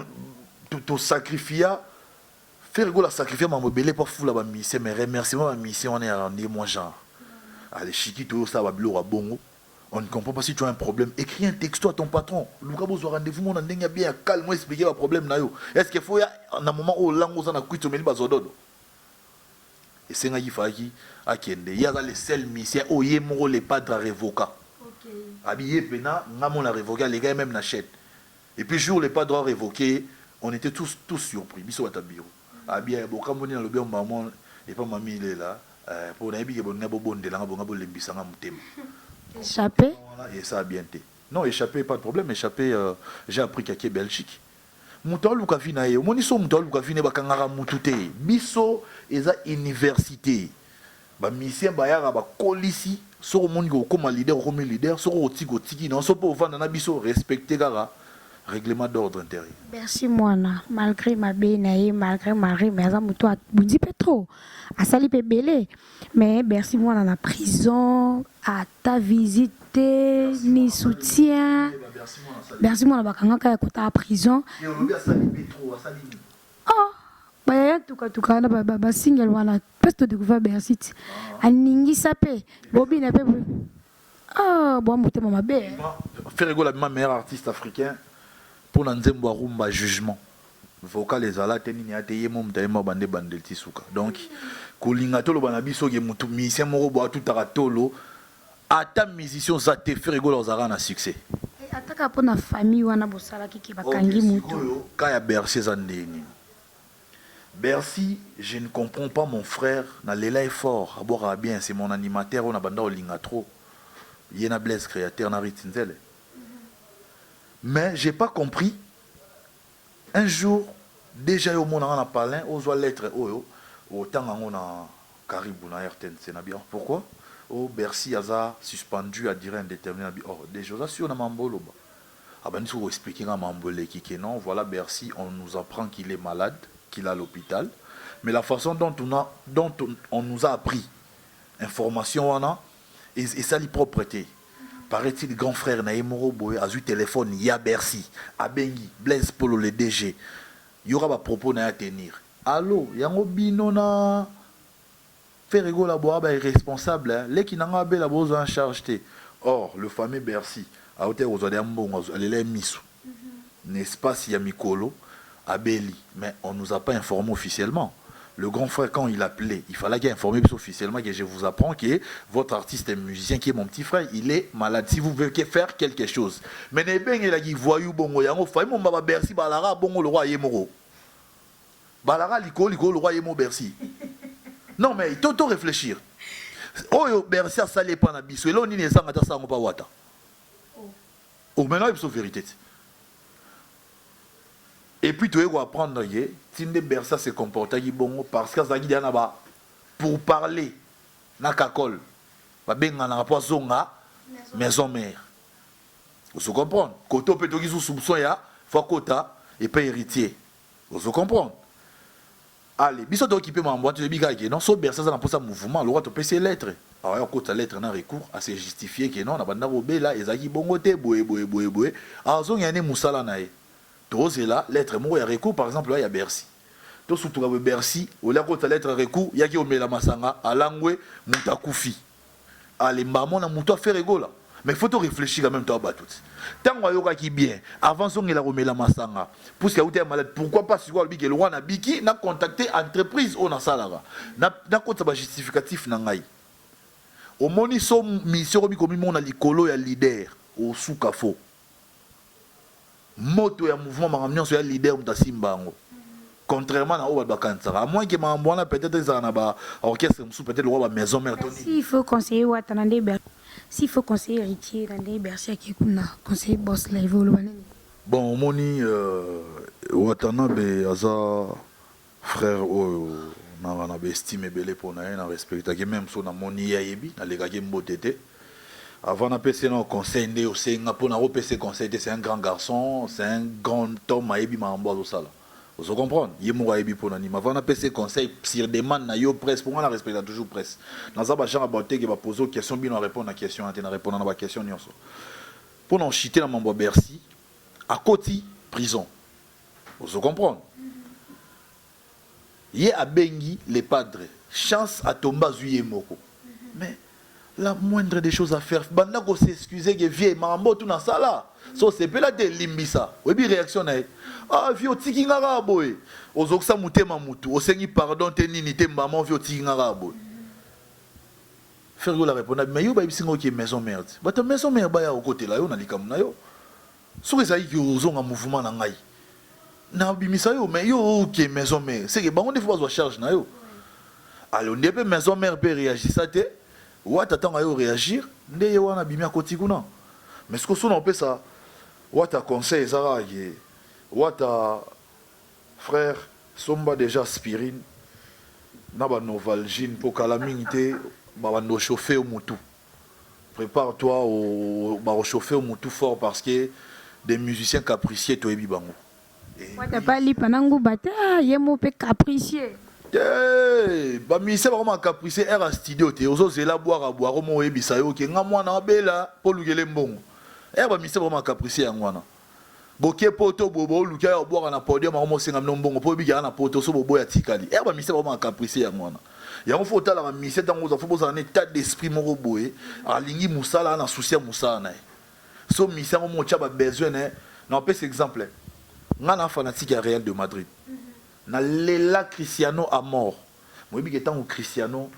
tout sacrifier faire go la sacrifier ma mobile pas fula ba mission mais remerciement ma mission on est rendu moi genre allez Chiquito ça va blora bongo on ne comprend pas si tu as un problème écris un texto à ton patron luka bozo rendez-vous mon ndenge bien calme expliquer le problème na yo est-ce qu'il faut na moment où lango za na kwito meli bazododo. Et c'est un qui a kende. Il y a le seul mission où il y a les padres révoqués. Habillé pena, on a révoqué les gars même n'achètent. Et puis jour les padres révoqués, on était tous surpris. Biso à bureau. Habillé beaucoup de dans le bureau maman et pas mamie il est là. Pour n'abi que bon n'abo bon de l'ango bon lembisa ngamutem. Échappé. Et ça a bien été. Non échappé pas de problème échappé j'ai appris qu'il y a Belgique. Mutolu kafina ye moniso mutolu kafine bakangara mutute biso eza université ba mission bayara ba kolisi soko moniko comme leader soko otiki non so po vanda na biso respecter kara règlement d'ordre intérieur. Merci moana malgré ma benaye malgré Marie mais ça muto bundi petro asali pe belé mais merci moana na prison à ta visite ni soutien. Merci moi la bakanga ka kota à prison. Oh, bah tout cas na ba single wana peste de gouvernement Bercy. Aningi sapé, Bobby na pe. Ah, bon motema mabe. Faire rigoler la meilleure artiste africain pour Nzembo Rumba jugement. Vocal les ala tenini ateye mom taima bande bandel tisuka. Donc kolinga tolo bana biso ge mutu misien moko bo tout taratolo ata musicien za te faire rigolo ozara na succès ataka po na famille wana bosala kiki bakangi mutu kaya Bercy za ndeni Bercy, je ne comprends pas mon frère na lela est fort abora bien c'est mon animateur on a banda olinga trop yena Blaise créateur na ritinzele mais j'ai pas compris un jour déjà au monde on a parlé aux lettres autant on a Caribou na RTNC na bien pourquoi oh Bercy a suspendu à dire indéterminé oh déjà ça sur na mambolo ba abani faut expliquer na mambolé qui que non voilà Bercy on nous apprend qu'il est malade qu'il est à l'hôpital mais la façon dont on nous a appris information wana et ça li propreté paraît-il grand frère na Emoro Boy a eu téléphone ya Bercy a bengi Blaise Polo le DG il y aura ba propos na tenir allô yango bino na faire rigolo la boire est responsable les qui n'ont pas la bose en charge or le fameux Bercy a été aux adembons les misu n'est-ce pas s'il y a Mikolo à Beli mais on nous a pas informé officiellement le grand frère quand il appelait il fallait qu'il informe officiellement que je vous apprends que votre artiste et musicien qui est mon petit frère il est malade si vous voulez faire quelque chose mais ne ben il a dit voyou bongo yango fa mon baba Bercy balara bongo le roi Yemoro balara liko le roi Yemoro Bercy. Non mais il faut réfléchir. Oh Bercy a salé pendant biso et là on y est sans attendre ça on pas wata. Oh maintenant il faut vérité. Et puis tu dois apprendre que Tinde Bercy se comporte bon parce que ça guide ba pour parler na kakol ba benga na rapport zonga maison mère. Vous comprenez? Koto peut to gisu soupçon ya faut quota et pas héritier. Vous comprenez? Allez, biso to occupé ma boîte de biga que non so Bercy ça na pour ça mouvement le roi to PC lettre. Alors quand ta lettre na recours à se justifier que non na banda robela ezaki bongo te boye azo ngane musala nae. To là lettre mo ya recours par exemple là ya Bercy. To surtout ka Bercy au la quand ta lettre recours ya ki omela masanga alangwe mutakufi. Allez maman na muto faire rigola. Mais il faut te réfléchir quand même toi ba tout. Tant que qui bien avant son il a remis la masanga pour qu'il y ait malade pourquoi pas si le roi na biki n'a contacté entreprise on a salara n'a compte ba justificatif na ngai au moni so mission ko mi mon likolo ya leader au soukafo moto ya mouvement maramnion so ya leader mutasimbango contrairement à Oba Kansara à moins que ma mbona peut-être ça na ba orchestre sous peut-être le roi maison mère Tony il faut conseiller Watanande s'il faut conseiller héritier dans des Bercy qui kuna conseiller boss là il faut le bon moni Watanabe aza frère na estime belé pour na respecter que même so na moni ya yebi na lega ke mbotete avant na PC na conseil ndé aussi ngapo na PC conseil c'est un grand garçon c'est un grand homme a yebi ma mbozo sala vous comprenez yemo a yebi pour na avant na PC conseil sur demande na yo presse pour moi la respecter toujours presse dans ça ba genre aborder que ba poser question bien répondre à question antenne répondre à ba question nyonso pour non chiter na mambo Bercy à côté prison vous comprenez yé a bengi les padres chance à tomba zuye moko mais la moindre des choses à faire banda ko s'excuser que vieux mambo tout na sala so c'est pas là de limbisa webi réaction na ah vieux tiki ngara boy ozoksa mutema mutu osengi pardon te nini te maman vieux tiki ngara boy faire la répondre mais yo ba bisingo ki maison merde ba ta maison merde ba ya au côté là yo na likamu na yo so ezali ki ozonga mouvement na ngai na bimisa yo mais yo ki maison mère c'est que bango des fois zo charge na yo alors ndebe maison mère peut réagir ça te ou attends yo réagir ndé yo wana bimi akoti kuna mais ce que so on peut ça ou ta conseil ça ou ta frère somba déjà aspirine na ba novalgine pour calamité ba no chauffer au mutu prépare-toi au ba chauffer au mutu fort parce que des musiciens capricieux to ebi bango Wata pas li panangu bata yemo pe capricieux ba musicien ba vraiment capricieux era studio te ozo zela boire à boire mo ebisa yo ke nga mwana bela po lugele mbongo ba musicien vraiment capricieux yangwana boke poto bobo luka ya boire na podium mo senga mbongo po biga na poto so bobo ya tikali ba musicien vraiment capricieux yangwana yango faut tala ba musicien tango za faut boza en état d'esprit moko boye alingi musala na souci musala na so musicien mo tia ba besoin ne na peut exemple ngana fanatique à Real de Madrid na lela Cristiano à mort moi bi que tant Cristiano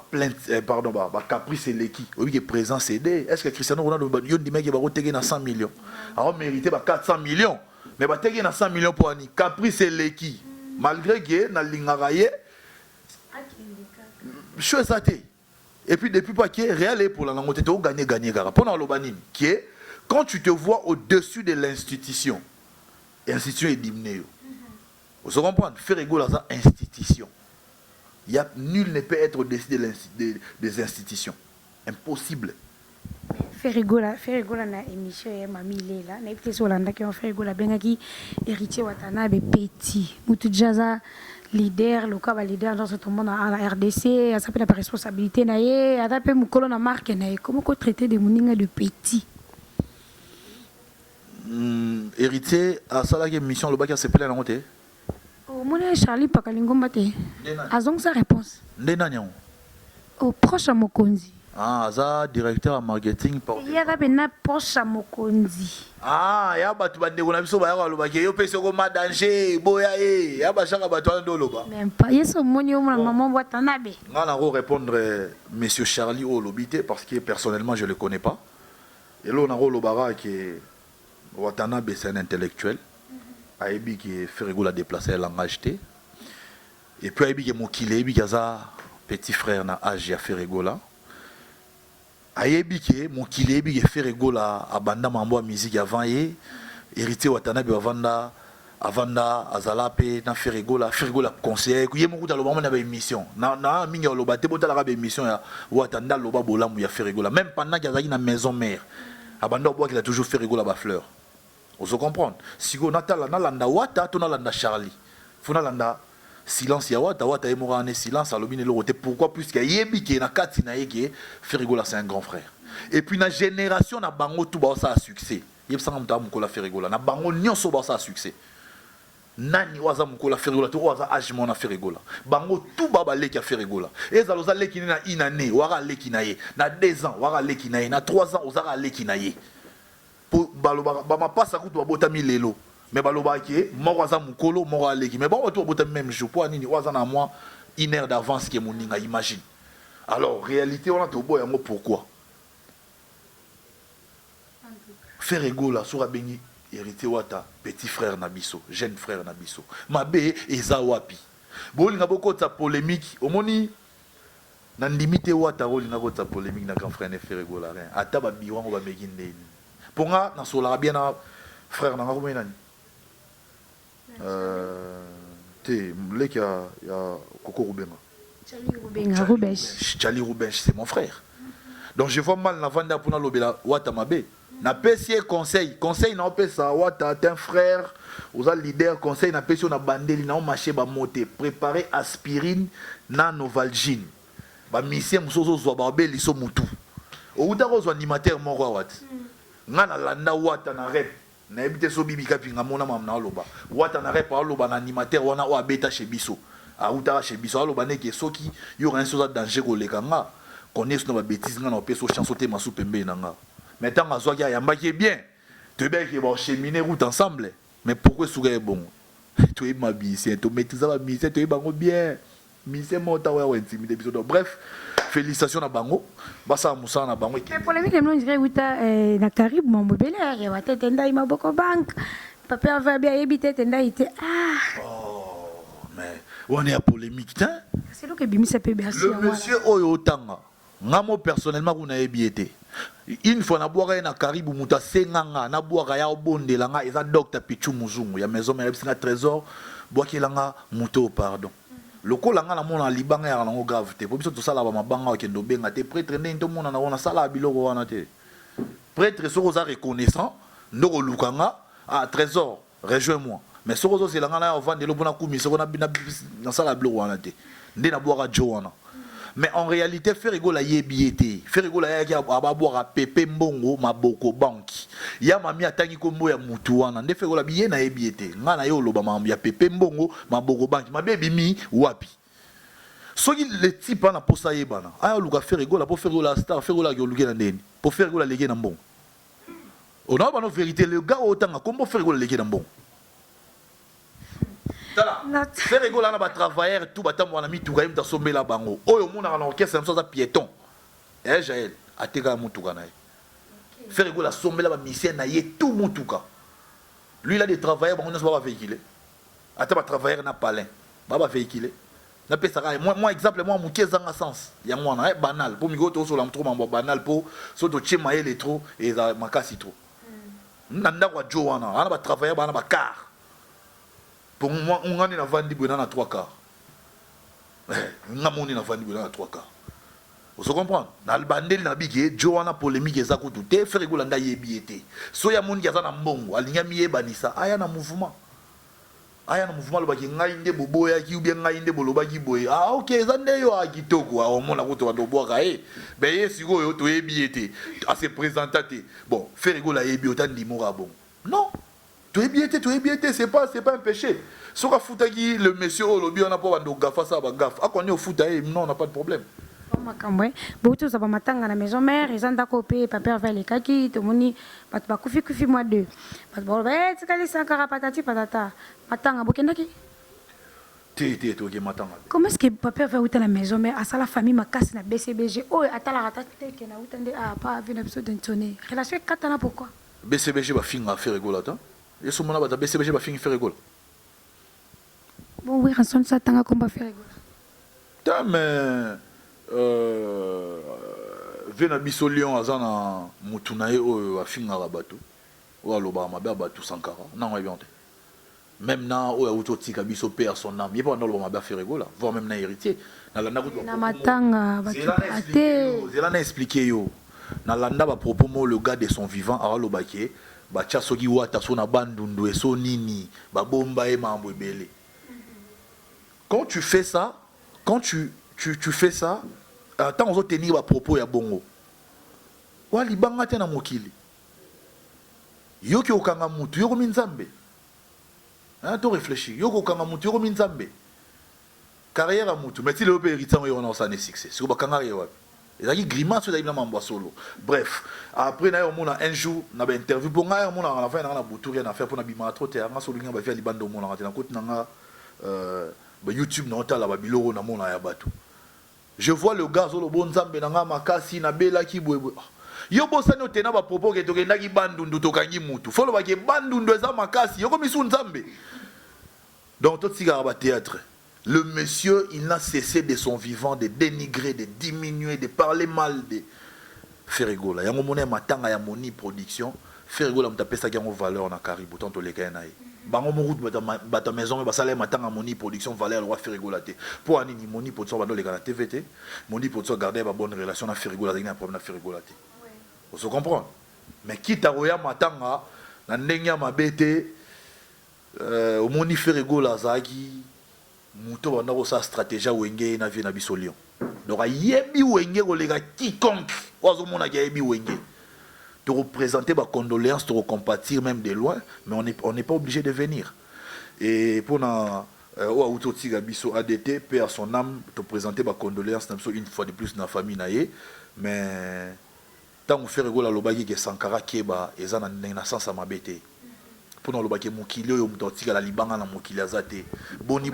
plainte pardon caprice eleki obi que présent CD est-ce que Cristiano Ronaldo yo ndima ke ba koteke na 100 millions a mérité 400 millions mais ba teke na 100 millions pour ani caprice eleki malgré que na lingaka ye chose ça et puis depuis pas que Real est pour la langue tu gagner kara pendant l'obanini qui est quand tu te vois au-dessus de l'institution l'institution est diminuée vous comprenez faire égaux à ça institution. Nul ne peut être au-dessus des institutions. Impossible. Ferigola na émission ya mamile là na epte solanda ki on Ferigola bengaki héritier Watanabe petit mutu jaza leader local leader dans ce monde en RDC a s'appelle la responsabilité na ye a tapé mukolo na marque na ye comment ko traiter de muninga de petit héritier a sala ki mission lo baki s'appelle na ngote Mon Charlie Pakalingomba te. Azong sa réponse. Ndena nyao. Au proche à Mokonzi. Ah, ça directeur marketing pour. Il y a bena proche à Mokonzi. Ah, ya batu bande ko na biso ba ya loba ke yo pese ko ma danger boya e ya ba shaka batu ando loba. Même pas. Yeso moni o maman Watanabe. Ngana ko répondre monsieur Charlie o lobité parce que personnellement je le connais pas. Et là on a lobara que Watanabe c'est un intellectuel. Aibi qui fait la déplacer à langage T. Et puis Aibi qui est mon Aibi qui a petit frère na âge à faire rigola. Aibi qui est mon Aibi qui fait rigola à banda mambo musique avant et héritier Watanabe avanda azalape na faire rigola conseiller ku yemo kuta loba na émission na mingi loba te bota la émission ya Watanda loba bolamu ya faire rigola même pendant qu'il y a na maison mère abanda bois qu'il a toujours fait rigola ba fleur. Vous comprenez? Si on a landa wata, on a landa Charlie. Faut landa silence ya wata est mort en silence à l'obine l'autre. Pourquoi? Puisque yebi qui na kati na yeke Ferigola c'est un grand frère. Et puis na génération na bango tout ba ça a succès. Yeb sanga mta mukola Ferigola na bango nyonso ba ça a succès. Nani waza mukola Ferigola to waza agement na Ferigola. Bango tout ba leki a Ferigola. Ezaloza leki na inane wara leki na ye. Na 2 ans wara leki na ye. Na 3 ans ozara leki na ye. Bama passa kutu abotami lelo mais baloba ke moko za mukolo moko aleki mais bon tu abotami même jour pour nini waza na moi 1 heure d'avance que moninga imagine alors réalité on a to boya ngo pourquoi faire rigola sur bengi héritier wata petit frère na biso jeune frère na biso mabe eza wapi bolinga boko ta polémique omoni na ndimite wata bolinga ko ta polémique na grand frère ne faire rigola rien ata ba biwango ba meginde pour nga na sola bien na frère na ngako nani te leki ya Coco Rubenga Charlie Rubenga c'est mon frère donc je vois mal na vanda pour na lobela wata mabe na pesier conseil na pesa wata t'es un frère aux leader conseil na pesio na bandeli na marché ba monter préparer aspirine na Novalgine ba mission musozo zo ba beli so mutu o uta ko zo animateur moko wat ngana landa wata na rep na ebite so bibi kapinga mona mamna loba wata na rep loba na animateur wana o abeta chez biso a uta chez biso loba ne ke soki yo rien chose danger ko lekanga connaît no ba bêtise ngana opeso chance te masu pembe nanga mais tant azwa ya yamba qui est bien te bien que bon cheminer route ensemble mais pourquoi souga bon tu es ma bise tu maîtriser la mise tu es bango bien mise monta wa intimider biso bref félicitations à Bango. Basa Moussa na Bango. Mais polémique non dirais wita na Carib mon bébé ya wata tenda ima boko bank. Papa va bien habiter tenda ite oh mais on est à polémique hein. C'est là que bimi ça peut bien. Le monsieur Oyo Tanga. Ngamo personnellement vous n'avez biété. Une fois na boire na Carib muta senganga na boire ya obondela nga eza docteur Pichu Muzungu ya maison mais na trésor boakelanga muto pardon. Lokola nga na mona libanga ya nango grave te po biso to sala ba mabanga ke ndobenga te prêtre nde to mona na wana sala biloko wana te prêtre soko za reconnaissant ndoko lukanga ah trésor rejoins-moi mais soko zo selanga na vendre lo bona kumi soko na sala biloko wana te nde na boira jo wana mais en réalité faire rigola yebiete faire rigola ya ki ababoira pepe mbongo maboko banki ya mami atangi kombo ya mutu wana nde faire rigola biye na yebiete nga na yo loba mambo ya pepe mbongo maboko banki mabebi mi wapi soki le type na posa yebana aya luka faire rigola pour faire rigola star faire rigola yo luke na ndeni pour faire rigola lege na mbongo on a ba no vérité le gars autant kombo faire rigola lege na mbongo Faire rigoler na ba travailleur tout batambo na mituka yim ta sombela bango. Oyo mona na orchestre na piéton. Eh Jaël, ateka mutuka na ye. Faire rigoler sombela ba misien na ye tout mutuka. Lui il a des travailleurs bango na ba véhiculer. Ata ba travailleur na palin. Ba véhiculer. Na pesa ka moi exemple moi mukie zanga sens. Ya mwana banal pour migo to so la mtro mambo banal pour so to chema ele trop et za makasi trop. Nanda kwa Joana, ana ba travailleur ba na ba car. Pour moi, on a vendu dans 3 quarts. On a vendu dans 3 quarts. Vous comprenez? Dans le bandel, na bigé, Joana polémique et ça coûte tout. Faire rigoler na yebiété. Soya moun qui a na mbongo, alinya miye banisa. Aya na mouvement. Aya na mouvement le baki ngainde boboya ki ou bien ngainde boloba ki boye. Ah ok, zande yo a kitoko. Ah on mona ko to do boka eh. Ben yesiko yo to yebiété. À se présenter. Bon, faire rigoler yebi autant di mora bon. Non. Tu es bien, c'est pas un péché. Si on a foutu le monsieur au lobby, on n'a pas de gaffe à ça, gaffe. À qu'on est au foot, non, on n'a pas de problème. Beaucoup ça va m'attendre à la maison mère, ils ont d'accord papa vers les kaki, tout le monde, pas de kufi moi deux. Pas de bon, c'est qu'elle est encore patati patata. M'attendre à Bokendaki. Comment est-ce que papa va à la maison mère, à ça la famille m'a cassé la BCBG, oh, à la rata, qui n'a pas vu l'épisode d'un tonné. Relation katana pourquoi? BCBG va finir à faire rigoler, attends. Et ce moment-là, BCBG va finir faire rigoler. Bon, oui, rançon ça, t'as qu'on va faire rigoler. Mais vena biso lion azana mutunaye o afinga la bateau o aloba mabe bateau sankara na on bien même na o autotika biso père son âme yeba na loba mabe faire rigoler voire même na héritier na la na matanga zela na expliquer yo na landa ba propos mo le gars de son vivant aloba ke ba tia soki wata so na bandundu eso nini ba bomba e mambo ebele. Quand tu fais ça, quand tu fais ça, tant on tenir à propos ya bongo. Wali banga tena mokili. Yoki okanga mutu, yoko minzambe. Hein, to réfléchir. Yoko okanga mutu, yoko minzambe. Carrière à mutu, mais si le peut hériter on a ça ne succès. C'est ba kanga yewa. Et ça qui grimace d'ailleurs mambo solo. Bref, après na on a un jour na ba interview pour nga on a la fin na bouturi na faire pour na bima trop terre, nga solo nga ba faire libando mon na côté na YouTube na otala ba biloro na mona ya bato. Je vois le gars sur le bon nzambe na nga makasi na bela ki bwebwe. Yo bosani otena ba propos ke tokenda ki bandundu tokangi mutu. Folo ba ke bandundu eza makasi yoko misu nzambe. Donc tout cigare ba théâtre. Le monsieur, il n'a cessé de son vivant de dénigrer, de diminuer, de parler mal de faire rigoler. Yango mona matanga ya moni production, faire rigoler mtape ça ki yango valeur na Caribou tant to le kaina. Bango mo route bata maison ba sala matanga moni production valeur le roi faire rigoler. Pour anini moni production ba do le kana TVT, moni production garder ba bonne relation na faire rigoler na problème na faire rigoler. Vous se comprendre? Mais quitte à roya matanga na ndenge mabete au moni faire rigoler zaki muto banda ko sa stratégie wenge na vie na biso lion. Donc yebi wenge ko lega quiconque ozo mona ki yebi wenge. De représenter ma condoléance, de compatir même de loin, mais on n'est pas obligé de venir. Et pour na Ouatoti Gabiso ADT, paix à son âme, te présenter ma condoléance une fois de plus dans la famille naïe, mais tant on fait rigoler l'obagi que Sankara Keba et ça na sens à ma bête. Pour nous l'obagi mukili yo mutoti la libanga na mukili azate. Boni.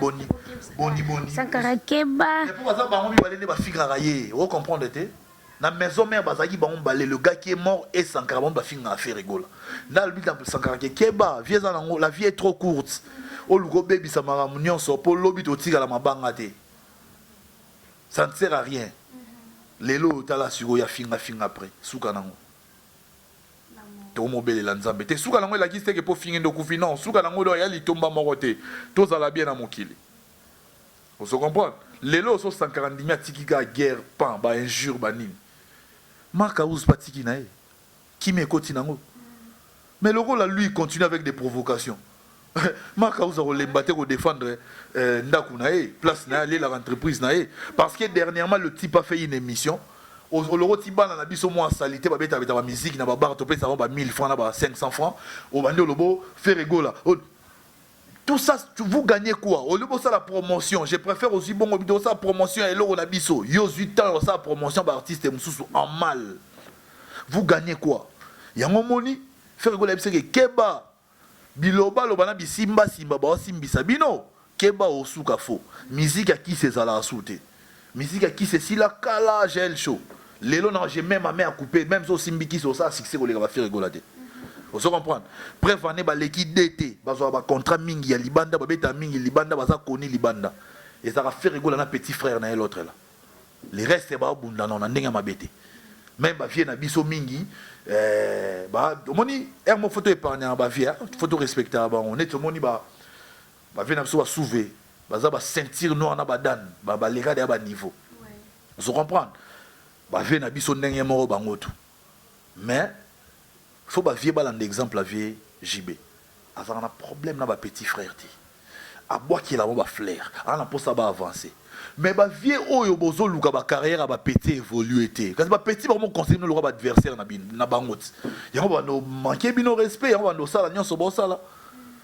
Sankara Keba. Et pour ça ba on bi balé ba figra rayer, vous comprenez té? Na maison mère bazaki ba on balé le gars qui est mort et Sankara ba finga faire rigoler. Là le but dans Sankara Keba, vieux zanango, la vie est trop courte. O lugo baby samara munion so pour lobby to tiga la mabanga té. Ça ne sert à rien. Lelo tala sugo ya finga après suka nango. To mobile la nzambe te suka nango la kiste ke po finga ndoku finan suka nango do ya litomba morote. To za la bien na mokili. Vous se comprenez? Lelo so 140 mia tikika guerre pan ba injure banine. Marca ous patiki nae. Qui me koti nango. Mais le rôle lui continue avec des provocations. Marca ous a lembaté ko défendre ndaku nae, place nae la entreprise nae parce que dernièrement le type a fait une émission au loro tiba na biso mo salité ba beta ba musique na ba bar to pesa ba 1000 francs na ba 500 francs au bande lobo faire rigola. Tout ça, vous gagnez quoi? Au lieu de ça la promotion, je préfère aussi bon au ça promotion et l'euro na biso. Yo 8 ans ça promotion par artiste mususu en mal. Vous gagnez quoi? Yango moni faire rigoler parce que Keba Biloba lobana bisimba simba ba simbisa bino. keba osuka fo musique à qui c'est à la souté musique à qui c'est si la kala gel show lelo non j'ai même ma mère à couper même so simbiki sur ça succès ko les va faire rigoler vous comprenez bref année ba l'équipe d'été bazo ba contrat mingi ya libanda ba beta mingi libanda baza koni libanda et ça va faire rigoler na petit frère na l'autre là les restes ba bunda non ndenge mabete même ba vie na biso mingi ba moni mo photo épargne ba vie photo respecter ba on est moni ba vie na biso ba souver baza ba ceinture noire na ba dan ba les gars ba niveau vous comprenez ba vie na biso ndenge moko bango tout mais faut ba vie balande exemple la vie JB avant un problème na ba petit frère ti a boire qui la ba flair ana pour ça ba avancer mais ba vie oyo bozo luka ba carrière ba pété évoluer té quand ba petit vraiment conseiller no luka ba adversaire na bango yango ba no manquer bino respect yango ba no sala nyonso bo sala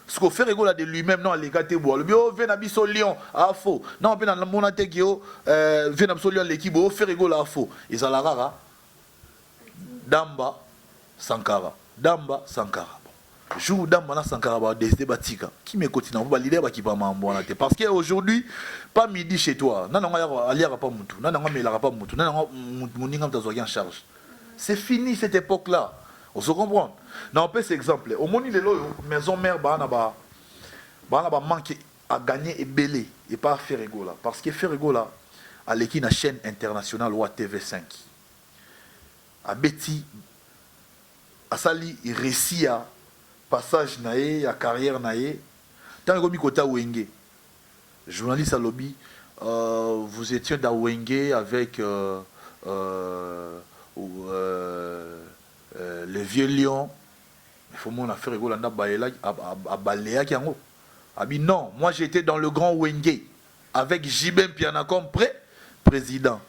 ce qu'on fait rigoler de lui-même non les gars te boire le bio vient na biso Lyon a faux non bien na mona te kio vient na biso Lyon l'équipe au fait rigoler a faux ils a la rara Damba Sankara jour Damba na Sankara ba décider batika qui me continue ba leader ba qui pas mambo na te parce que aujourd'hui pas midi chez toi non aliara pas mutu non melaka pas mutu non moninga mtazoki en charge c'est fini cette époque là on se comprend non on peut cet exemple au moni lelo maison mère ba na ba manque à gagner et belé et pas faire rigoler parce que faire rigoler à l'équipe na chaîne internationale ou à TV5 à Betty asali récit à passage naé à carrière naé tant que Mikota Wenge journaliste à lobby vous étiez dans Wenge avec le vieux lion il faut mon affaire rigoler na baela à Baléa qui en abi non moi j'étais dans le grand Wenge avec Jibem Piana comme président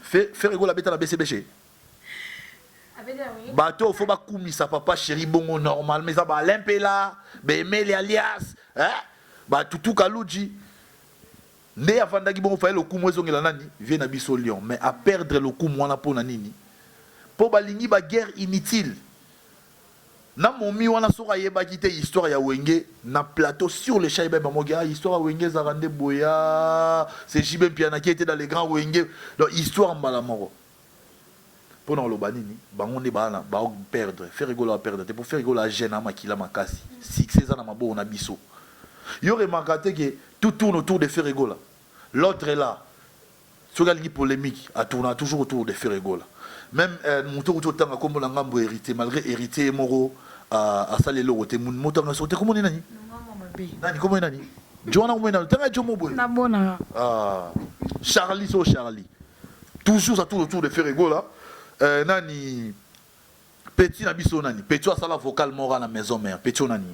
fait rigoler bête à la BCBG bateau faut pas koumisa papa chéri bongo normal mais ça va l'impela bemeli alias hein ba tutu kaluji ne avanda ki bongo fa le kumu ezongela nani vient na biso Lyon mais à perdre le kumu wana pona nini po balingi ba guerre inutile na momi wana soka yeba kité histoire ya Wenge na plateau sur le chai ba moga histoire Wenge za rande boya c'est Jibem Piana qui était dans les grands Wenge donc histoire malamoro pendant le banini bango ne bana ba perdre faire rigoler à perdre pour faire rigoler à jeune makila makasi si c'est ça na mabo na biso yo remarqué que tout tourne autour de faire rigoler l'autre est là sur la ligne polémique a tourné toujours autour de faire rigoler même moto tanga comme la ngambo hérité malgré hérité moro à salelo roté moto na sauté comment nani nani comment nani Joana comment nani tanga jomo boy na bona Charlie toujours ça tourne autour de faire rigoler nani petit na biso nani petit à sala vocal mora na maison mère petit nani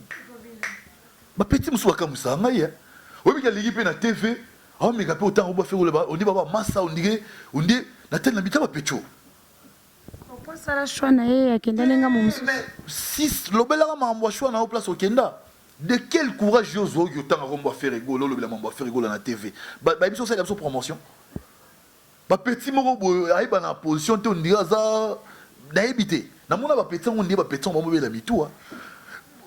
ba petit musu waka musanga ye obi ka ligi pe na TV ah mais ka pe autant on va faire on dit baba massa on dit na telle na bita ba petit pour ça la choix na ye kenda lenga mo musu si lobela ma mbo choix na au place au kenda de quel courage yozo yo tanga ko mbo faire rigolo lobela mbo faire rigolo na TV ba biso ça comme promotion ba petit moko boy aiba na position te on dira ça na ebité na mona ba petit on dit ba petit on ba la mitou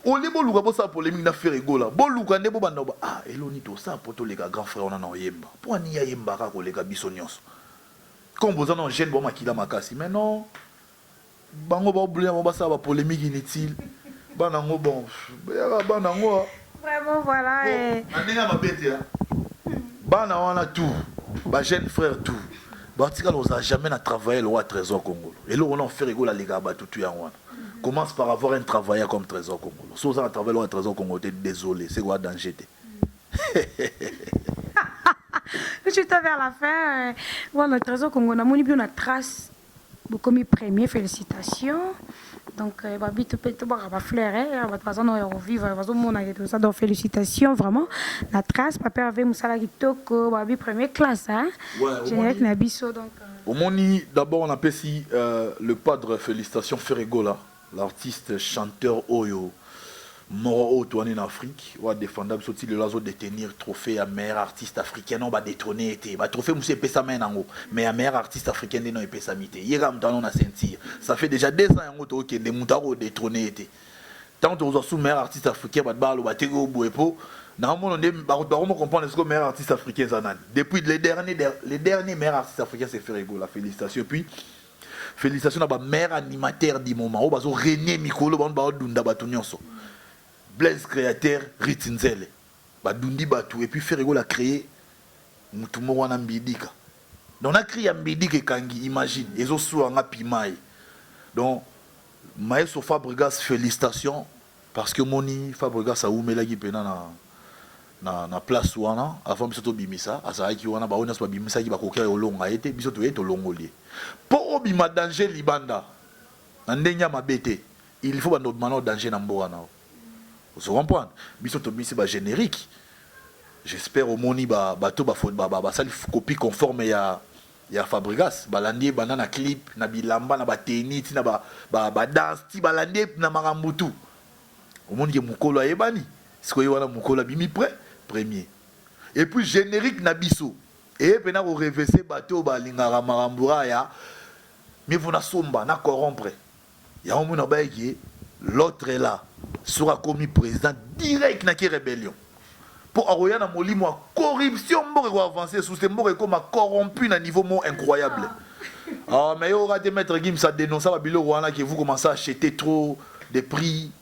on les bo luka bo ça polémique na faire rigola bo luka ne bo banda ba ah eloni to ça poto les grand frère on na yemba po ani ya yemba ka ko les ga biso nyonso comme vous en jeune bo makila makasi mais non bango ba oublier ba ça ba polémique inutile bana ngo bon ya bana ngo vraiment voilà andinga mabete bana wana tout ba jeune frère tout Batika nous a jamais travaillé le roi Trésor Congo. Et là, on a fait rigoler les gars, tout y en commence par avoir un travailleur comme Trésor Congo. Si vous avez un travailleur le Trésor Congo, désolé, c'est quoi danger? Je suis vers la fin. Le Trésor Congo, on a mis une trace. Beaucoup mis premier, félicitations. Donc, babi tout peut pas fleurer. Votre façon on vivre, votre monde a tout ça. Donc, félicitations vraiment. La trace, papa avait Moussala Kitoko, babi première classe, hein. Générique Nabiso donc. Au Moni, d'abord on appelle ici le padre félicitations Ferregola, l'artiste chanteur Oyo. Moro en Afrique, on va défendre le lazo détenir trophée à meilleur artiste africain, on va détrôner été. Bah trophée monsieur pesa main en haut, mais à meilleur artiste africain non pesa mité. Hier dans on a senti. Ça fait déjà 2 ans en haut que des moutaro détrôner été. Tant on a sous meilleur artiste africain bah balo bah tego boepo, on comprend ce que meilleur artiste africain Zanan. Depuis les derniers meilleurs artistes africains, c'est Ferrego. La félicitation. Puis, félicitations à la meilleur animateur du moment. On va René Mikolo, on va Dunda Batunianso. Blaise créateur, Ritinzele. Badundi Batu. Et puis Ferrego l'a créé. Mutumo wana Mbidika. Donc on a créé Mbidika et Kangi, imagine. Ils ont souvent un Pimaï. Donc, Maestro Fabregas, félicitations. Parce que Moni Fabregas a oumela qui pena na place wana avant biso bimisa azala ki wana ba ona so bimisa ki ba kokia olonga ete biso to eto longoli po obima danger libanda na ndenya mabete il faut bando mano danger na mboka na vous comprenez biso to bisi ba générique j'espère au moni ba bato ba sali copie conforme ya Fabregas balandi bana na clip na bilamba na ba tennis na ba dance ti balandi na marambutu au monde que mukolo ayebani sikoyi wana mukolo bimi premier et puis générique nabiso et pena ko reverser bateau balingara marambura ya mais vous na somba na corrompre ya on mona baiki l'autre est là sera commis président direct na qui rébellion pour aroya na molimo a corruption mbo ko avancer sous ce mbo ko ma corrompu na niveau mo incroyable ah mais yo raté maître Gim ça dénonce ba bilo wana que vous commencez à acheter trop des prix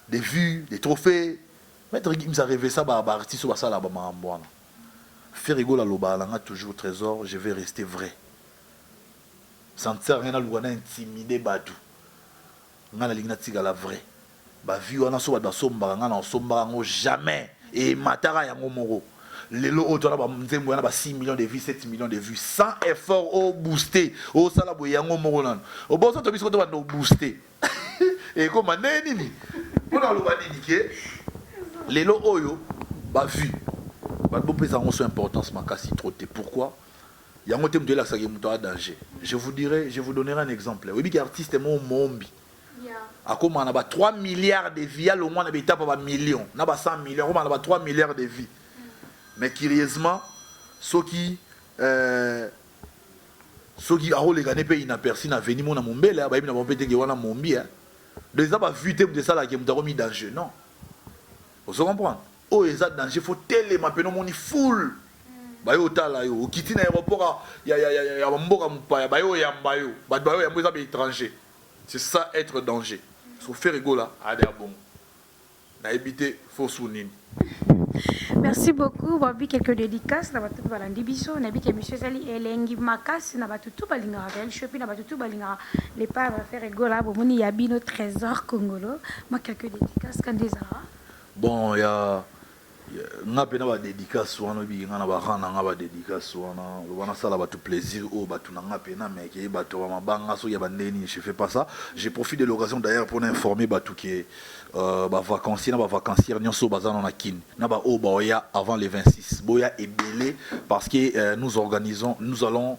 des vues des trophées. Maître Gims a rêvé ça, artiste ou ça là-bas, Ferrego la loba, là, toujours trésor, je vais rester vrai. Sans ça, rien à l'ouana intimider Batou. On a la ligne la vraie. Bah, vu, on a soit dans somba, on a somba, jamais. Et Matara ya moro. Les lots, on a 6 millions de vues, 7 millions de vues. Sans effort, au booster. Au salabo, yango moro. Au bon sens, on a booster. Et comme on a dit, on a dit les lots oyo ba vu ba bo pesa on son importance makasi troté pourquoi il y a un thème de la saga muto danger je vous donnerai un exemple oui bi artiste mon mombi a comme on a 3 milliards de vies au moins on a beta pas millions na ba 100 millions on a 3 milliards de vies mais curieusement ceux qui a les gagner pays inaperçu na venir mon mombele ba na bon pété que wana mombi des aba vu thème de ça la qui muto mis danger non. Vous comprenez? Oh, il y a danger, il faut tellement appeler mon full. Bah, yo tala yo, quitter l'aéroport, il y a un mboka mpaya, bah yo ya mbayo, bah yo ya mboka étranger. C'est ça être danger. Faut faire rigolo là, allez bon. Na éviter faux sounine. Merci beaucoup. Babi quelques dédicaces. N'a pas tout balandi biso. N'a que monsieur Sali elengi makas. N'a pas tout balinga. Elle chopi n'a pas tout balinga. Les pas va faire rigolo là. Bon, il y a bino trésor congolo. Moi quelques dédicaces quand des ara. Bon, il y a ngapena ba dédicace wana bi ngana ba rana ngaba dédicace wana ça là ba tout plaisir au ba tout ngapena mais ke ba to mabanga so ya bandeni je fais pas ça. Je profite de l'occasion d'ailleurs pour informer ba tout qui ba vacancier na ba vacancier nyonso bazana na kin na ba o ba ya avant les 26 boya est belé parce que nous allons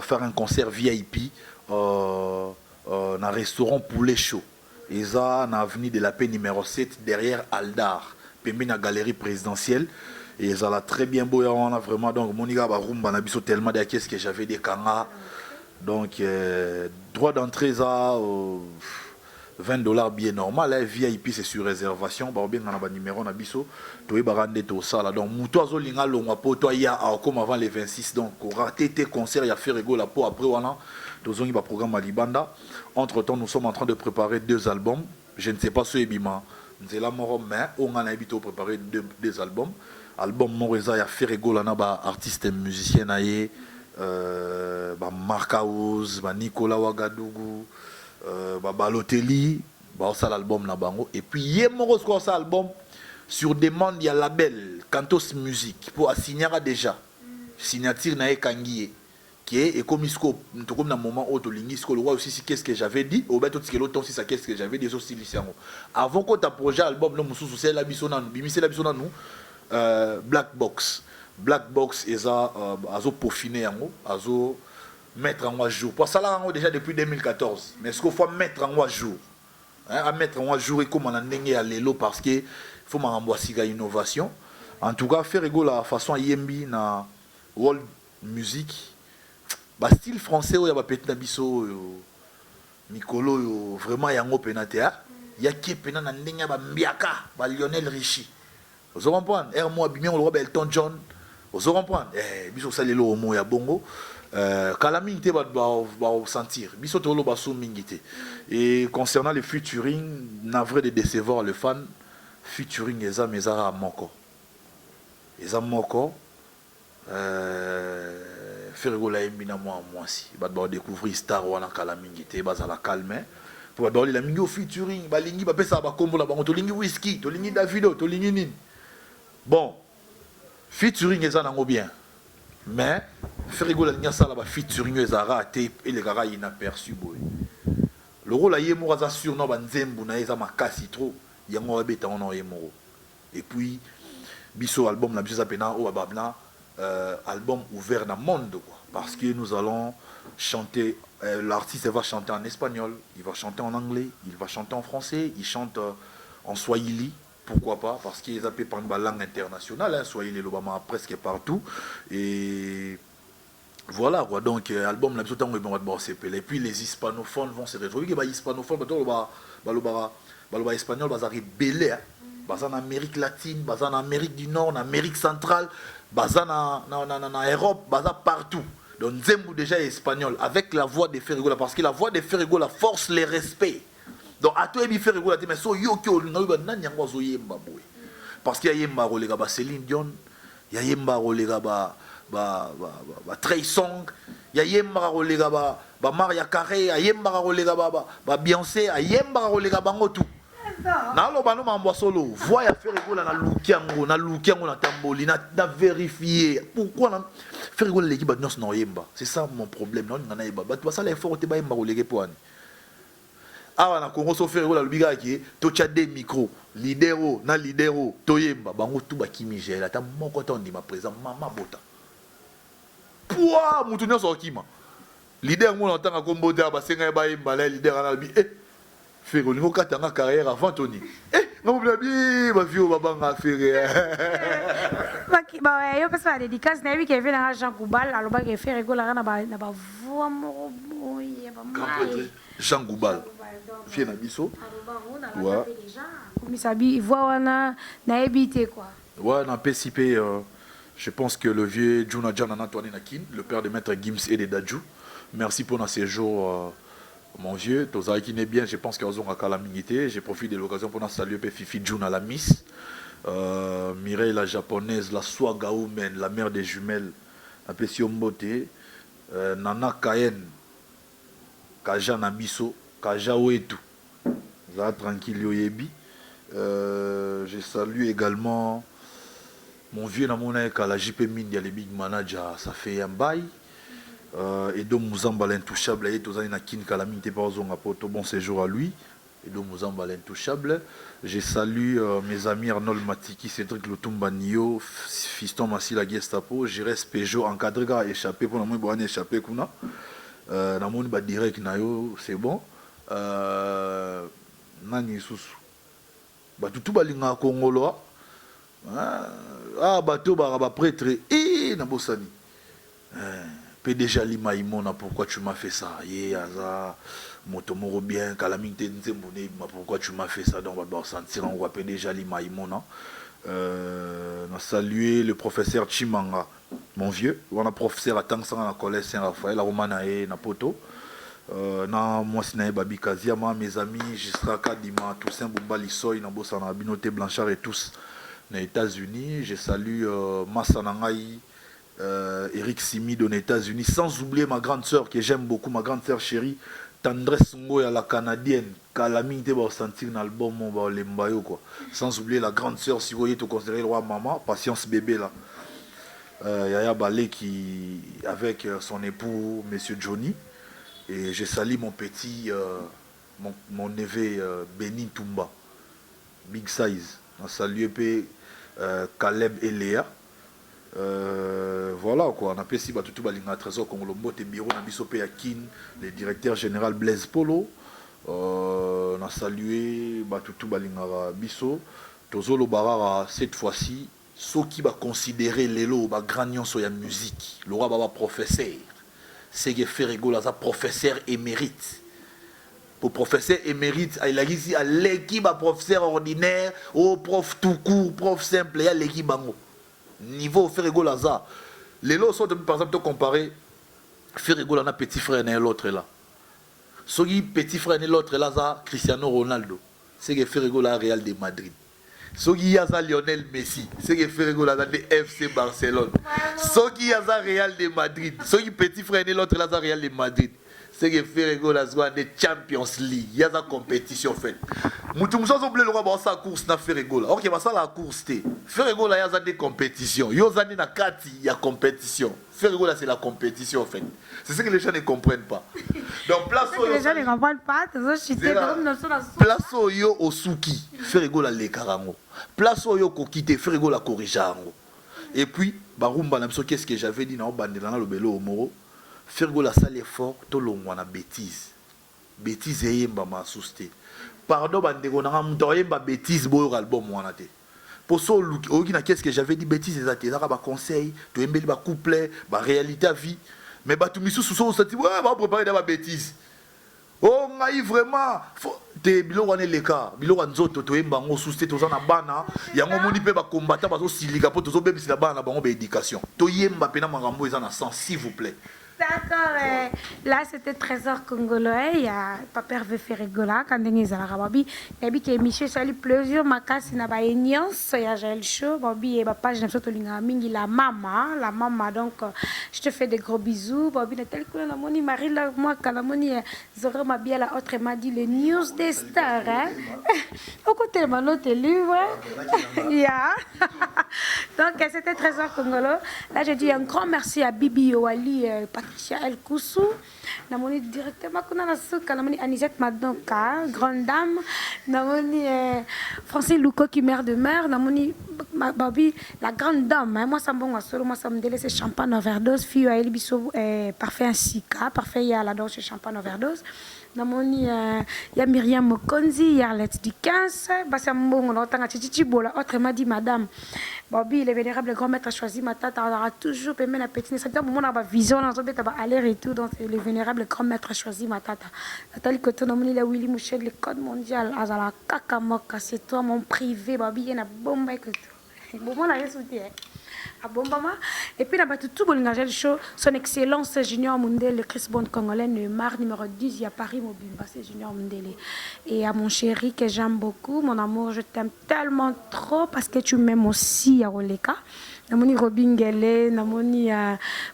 faire un concert VIP na restaurant Poulet Chaud. Et ça, dans l'avenue de la paix numéro 7, derrière Aldar, pembe na galerie présidentielle. Et ça l'a très bien beau, on a vraiment, donc, Monica Barumba, n'a pas tellement de caisses que j'avais des kangas. Donc, droit d'entrée, ça, $20 bien normal, hein, VIP c'est sur réservation, bah bien on a un numéro na biso, toi barande to ça là, donc muto azolinga longa po toi ya comme avant les 26, donc raté tes concerts, il y a fait rigolo la po après voilà, tozongi ba programme à Libanda. Entre temps nous sommes en train de préparer 2 albums, je ne sais pas ce ebima, nzela moro mais on a habité préparer 2 albums, album moreza ya fait rigolo na ba artiste musicien naie, ba Marcaouz, ba Nicolas Ouagadougou. Balotelli, ça l'album na bango et puis yemoro score ça album sur demande il y a label Cantos Music pour signer déjà signature na Kangié qui est et comme isko to comme na moment auto lingisco le roi aussi si qu'est-ce que j'avais dit au beto tikelo ton si ça qu'est-ce que j'avais dit aussi lisango avant que ta projet album no mususu c'est la bisona bimisé la bisona nous Black Box et ça azo peaufiner yango azo mettre en jour. Pour ça là déjà depuis 2014. Mais ce qu'il faut mettre en jour. À mettre en jour et comme on a n'engagé à l'élo parce que faut m'envoyer une innovation. En tout cas faire rigolo la façon yembi na world music. Bah style français où il y a pas petit nabiso Mikolo vraiment yango penatea. Ya qui pena na n'engagé ba mbiaka ba Lionel Richie. Vous comprenez? Moi, bien, on Elton John. Vous comprenez? Biso salelo au mot ya bongo. Calamité va sentir. Biso tolo ba sou mingité. Et concernant le featuring, navré de décevoir le fan, featuring eza mezara moko. Eza moko. Fergo la embina moi si. Ba découvrir star wana calamité ba za la calme. Pour ba la mingi au featuring, ba lingi ba pesa ba kombo la ba to lingi whisky, to lingi Davido, to lingi nini. Bon, featuring est en bien, mais Fergo la ligne ça là featuring est raté et les gars inaperçu boy. Le rôle là yemo raza sur no banzembu na eza makasi trop, yango beta on yemo. Et puis biso album la biso pena o babna album ouvert dans le monde quoi, parce que nous allons chanter, l'artiste va chanter en espagnol, il va chanter en anglais, il va chanter en français, il chante en swahili. Pourquoi pas? Parce qu'ils appellent par une langue internationale, hein, soit il est l'Obama presque partout. Et voilà quoi. Donc, album, la et puis les hispanophones vont se retrouver. Les hispanophones, les espagnols, ils arrivent belé. En Amérique latine, en Amérique du Nord, en Amérique centrale, en Europe, partout. Donc, Zembo déjà est espagnol avec la voix de Ferregola. Parce que la voix de Ferregola force les respects. Donc à toi il fait rigoler mais so yo ki olinga ba nani yango zo yemba boy parce qu'il y a yemba rolega ba Céline Dion, il y a yemba rolega ba Trey Songz, il y a yemba rolega ba Mariah Carey, il y a yemba rolega ba Beyoncé, il y a yemba rolega ba ngotu na lo bano mambo solo voix ya faire rigoler na lukiango na tamboli na vérifier pourquoi na faire rigoler l'équipe ba nyos na yemba, c'est ça mon problème non ngana yemba ba ça la effort te ba yemba rolega pour ani. Ah, na Congo so faire la lubiga qui to des micro lidero na lidero toyemba bango tout ba kimigela ta moko to ndima présent mama bota poa mutu nyoso kima leader mo ntanga komboda ba senga ba yemba la leader na bi faire lingo katanga carrière avant Tony non blabi ba vieux babanga faire ba yo pesa dédicace na bi ke vient na Jean Goubal alors ba ke faire rigola na ba voix mo ba mai Jean Goubal Viens à Bisso. Ouais. Ouais, dans PCP, je pense que le vieux Juna Jan Antoine Nakin, le père de Maître Gims et de Dadju, merci pour notre séjour, mon vieux. Tozari qui n'est bien, je pense qu'il y a calamité. J'ai profité de l'occasion pour saluer Fifi Juna la Miss, Mireille la japonaise, la Swaga Woman, la mère des jumelles, la Pession Mbote, Nana Kayen, Kaja Nabiso. Kajao et tout. Là, tranquille, Yoyebi. Je salue également mon vieux Namouna à la JP Mindia, les big managers, ça fait un bail. Et donc, Mouzamba l'intouchable, et tous les Nakin Kalamité par Zonga Poto, bon séjour à lui. Et donc, Mouzamba l'intouchable. Je salue mes amis Arnold Matiki, Cédric Lutumba Nio, Fiston Massila Gestapo, Jires Peugeot, encadré, échappé pour la moindre année, échappé, Kuna. Namouni ba direct Nayo, c'est bon. Nani susu batutu balinga Congolo bato ba prêtre na bosani PDG Lima Imona, pourquoi tu m'as fait ça aza moto moro bien calamité nzembone pourquoi tu m'as fait ça donc on va sentir on va PDG Lima Imona. On a salué le professeur Chimanga, mon vieux, on a professeur à Tangsanga na collège Saint-Raphaël à Romanae na poto. Na moi sinae babi Kaziama, mes amis Gisra Kadima, Toussaint Boubali Soy, Nabosa Binoté Blanchard et tous aux États-Unis. Je salue Massanangaï, Eric Simi aux États-Unis, sans oublier ma grande sœur que j'aime beaucoup, ma grande sœur chérie, Tendresse Ngoya la canadienne, Calamité va sentir dans l'album Lembayo quoi. Sans oublier la grande sœur, si vous voyez, tu considères le roi maman, Patience bébé là. Yaya Balé qui avec son époux Monsieur Johnny. Et je salue mon petit, mon neveu Béni Toumba, Big Size. On salue Caleb et Léa. Voilà quoi, on a ici tout balinga trésor Congolombo et bureau na biso pe Yakin, le directeur général Blaise Polo. On a salué tout balinga biso. Tozolo barara cette fois-ci, ceux qui va considérer l'élo ba grand sur la musique, l'aura ba professeur. C'est que Ferregola, professeur émérite. Pour professeur émérite, il a ici à l'équipe, à professeur ordinaire, au prof tout court, prof simple, il y a l'équipe bango. Niveau Ferrego Laza. Les lots sont, par exemple, comparer Ferrego Laza, petit frère et l'autre là. Ce qui petit frère et l'autre là, c'est Cristiano Ronaldo. C'est que Ferrego Laza Real de Madrid. Ce qui y a Lionel Messi, c'est que Ferrego Laza de FC Barcelone. Ce qui y a Real de Madrid. Ce qui petit frère et l'autre là, c'est Real de Madrid. C'est que Ferrego Laza de Champions League. Il y a la compétition faite. Moutoumoussa oublié le roi sa course na Ferrego là. Ok, bah ça la course té. Ferrego là y a des compétitions. Yo zani na kati y a compétition. Ferrego là c'est la compétition en fait. C'est ce que les gens ne comprennent pas. Donc place où les gens ne comprennent pas, place où yo osuki. Ferrego là les karango. Place où yo kokite Ferrego là korijango. Et puis barumba na biso qu'est-ce que j'avais dit na bandela na lobelo omoro. Ferrego la salle fort to longwa bêtise. Bêtise yemba ma souste. Pardon bandeko na mto yemba bêtise boyo album wana te. Pour ça qu'est-ce que j'avais dit bêtise exacte ça ba conseil, to yembeli ba couplet, ba réalité à vie. Mais ba tout misu so senti ouais va préparer des bêtises. Oh ngai vraiment te bilo wana leka, bilo wana nzoto to yemba ngo souste to na bana, yango moni pe ba combattant ba so silika po to so bebisi la bana bango ba éducation. To yemba pena makambo eza na sens s'il vous plaît. D'accord. Là, c'était Trésor congolais. Il y a Papa Hervé Ferregola, quand il y a Rababi. Il y a qui Michel Sali plusieurs makas na ba Enios, il y a Jaël Show, Bobby et papa je n'aime pas linga mingi la maman donc je te fais des gros bisous. Bobby na tel que la moni Marie là moi quand la moni Zora m'a bien la autre m'a dit le news des stars hein. Au côté maintenant tes livres. Yeah. Donc c'était Trésor congolais. Là je dis un grand merci à Bibi Oali Patricia El Koussou, namoni directement qu'on a la souka, namoni Anisette Madoka, grande dame, namoni Francine Louko qui mère de mère, namoni Babi la grande dame, moi ça me solo, moi ça me délaisse champagne overdose, fille à Elibiso parfait un sika, parfait il y a la danse champagne overdose. Namoni ya Myriam Mokonzi, ya Arlette Dickens, basa mbongo na otanga chichichi bola, autre m'a dit madame Bobby le vénérable grand maître a choisi ma tata aura toujours payé la petite c'est un moment na vision na zobeta ba aller et tout donc le vénérable grand maître a choisi ma tata Nathalie Koto namoni la Willy Mouchel le code mondial azala kaka moka c'est toi mon privé Bobby na bomba que bon moi la resouté à Bombama. Et puis, là-bas, tout le show, son excellence Junior Mundele, le Chris Bond congolais, Neymar, numéro 10, il y a Paris Mobimba, c'est Junior Mundele. Et à mon chéri que j'aime beaucoup, mon amour, je t'aime tellement trop parce que tu m'aimes aussi, à Oleka. Namoni Robin Gele, namoni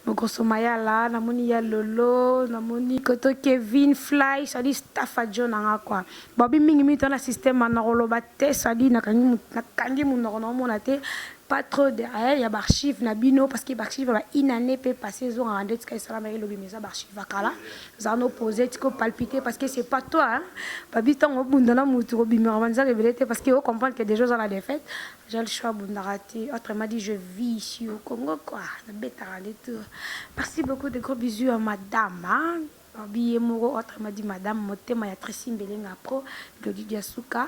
Mogroso Mayala, namoni ya Lolo, namoni Koto Kevin Fly, ça dit staff à John quoi. Bobby mingi mi ton système na roloba te ça dit na kangi mon normalement te pas trop derrière il y a archive na bino parce que archive va une année peut passer zo en dette que ça mais lobi mais ça archive kala ça nous poser tu palpiter parce que c'est pas toi hein babi tant au bunda na mutu robi mais on va révéler parce que on comprend que des choses à la défaite j'ai le choix bundarati autrement dit je vis ici au Congo quoi na betara tout merci beaucoup de gros bisous à madame hein babi moro autrement dit madame motema ya Tracy Mbelenga pro de Lydia Souka.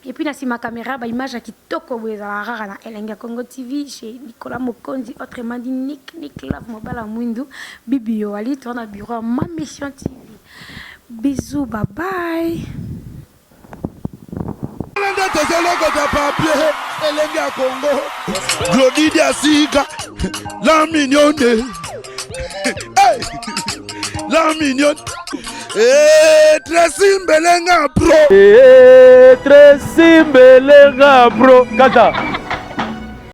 Et puis, dans ma caméra, bah, image qui toque au Wezara, Elenga Congo TV, chez Nicolas Mokondi, autrement dit Nick Love Mobile à Mwindu, Bibi Yoali, tourne à bureau, ma mission TV. Bisous, bye bye. Elenga Congo, Glody Diasiga, la mignonne, hey, la mignonne. Tracy Mbelenga bro. Tracy Mbelenga bro. Kata.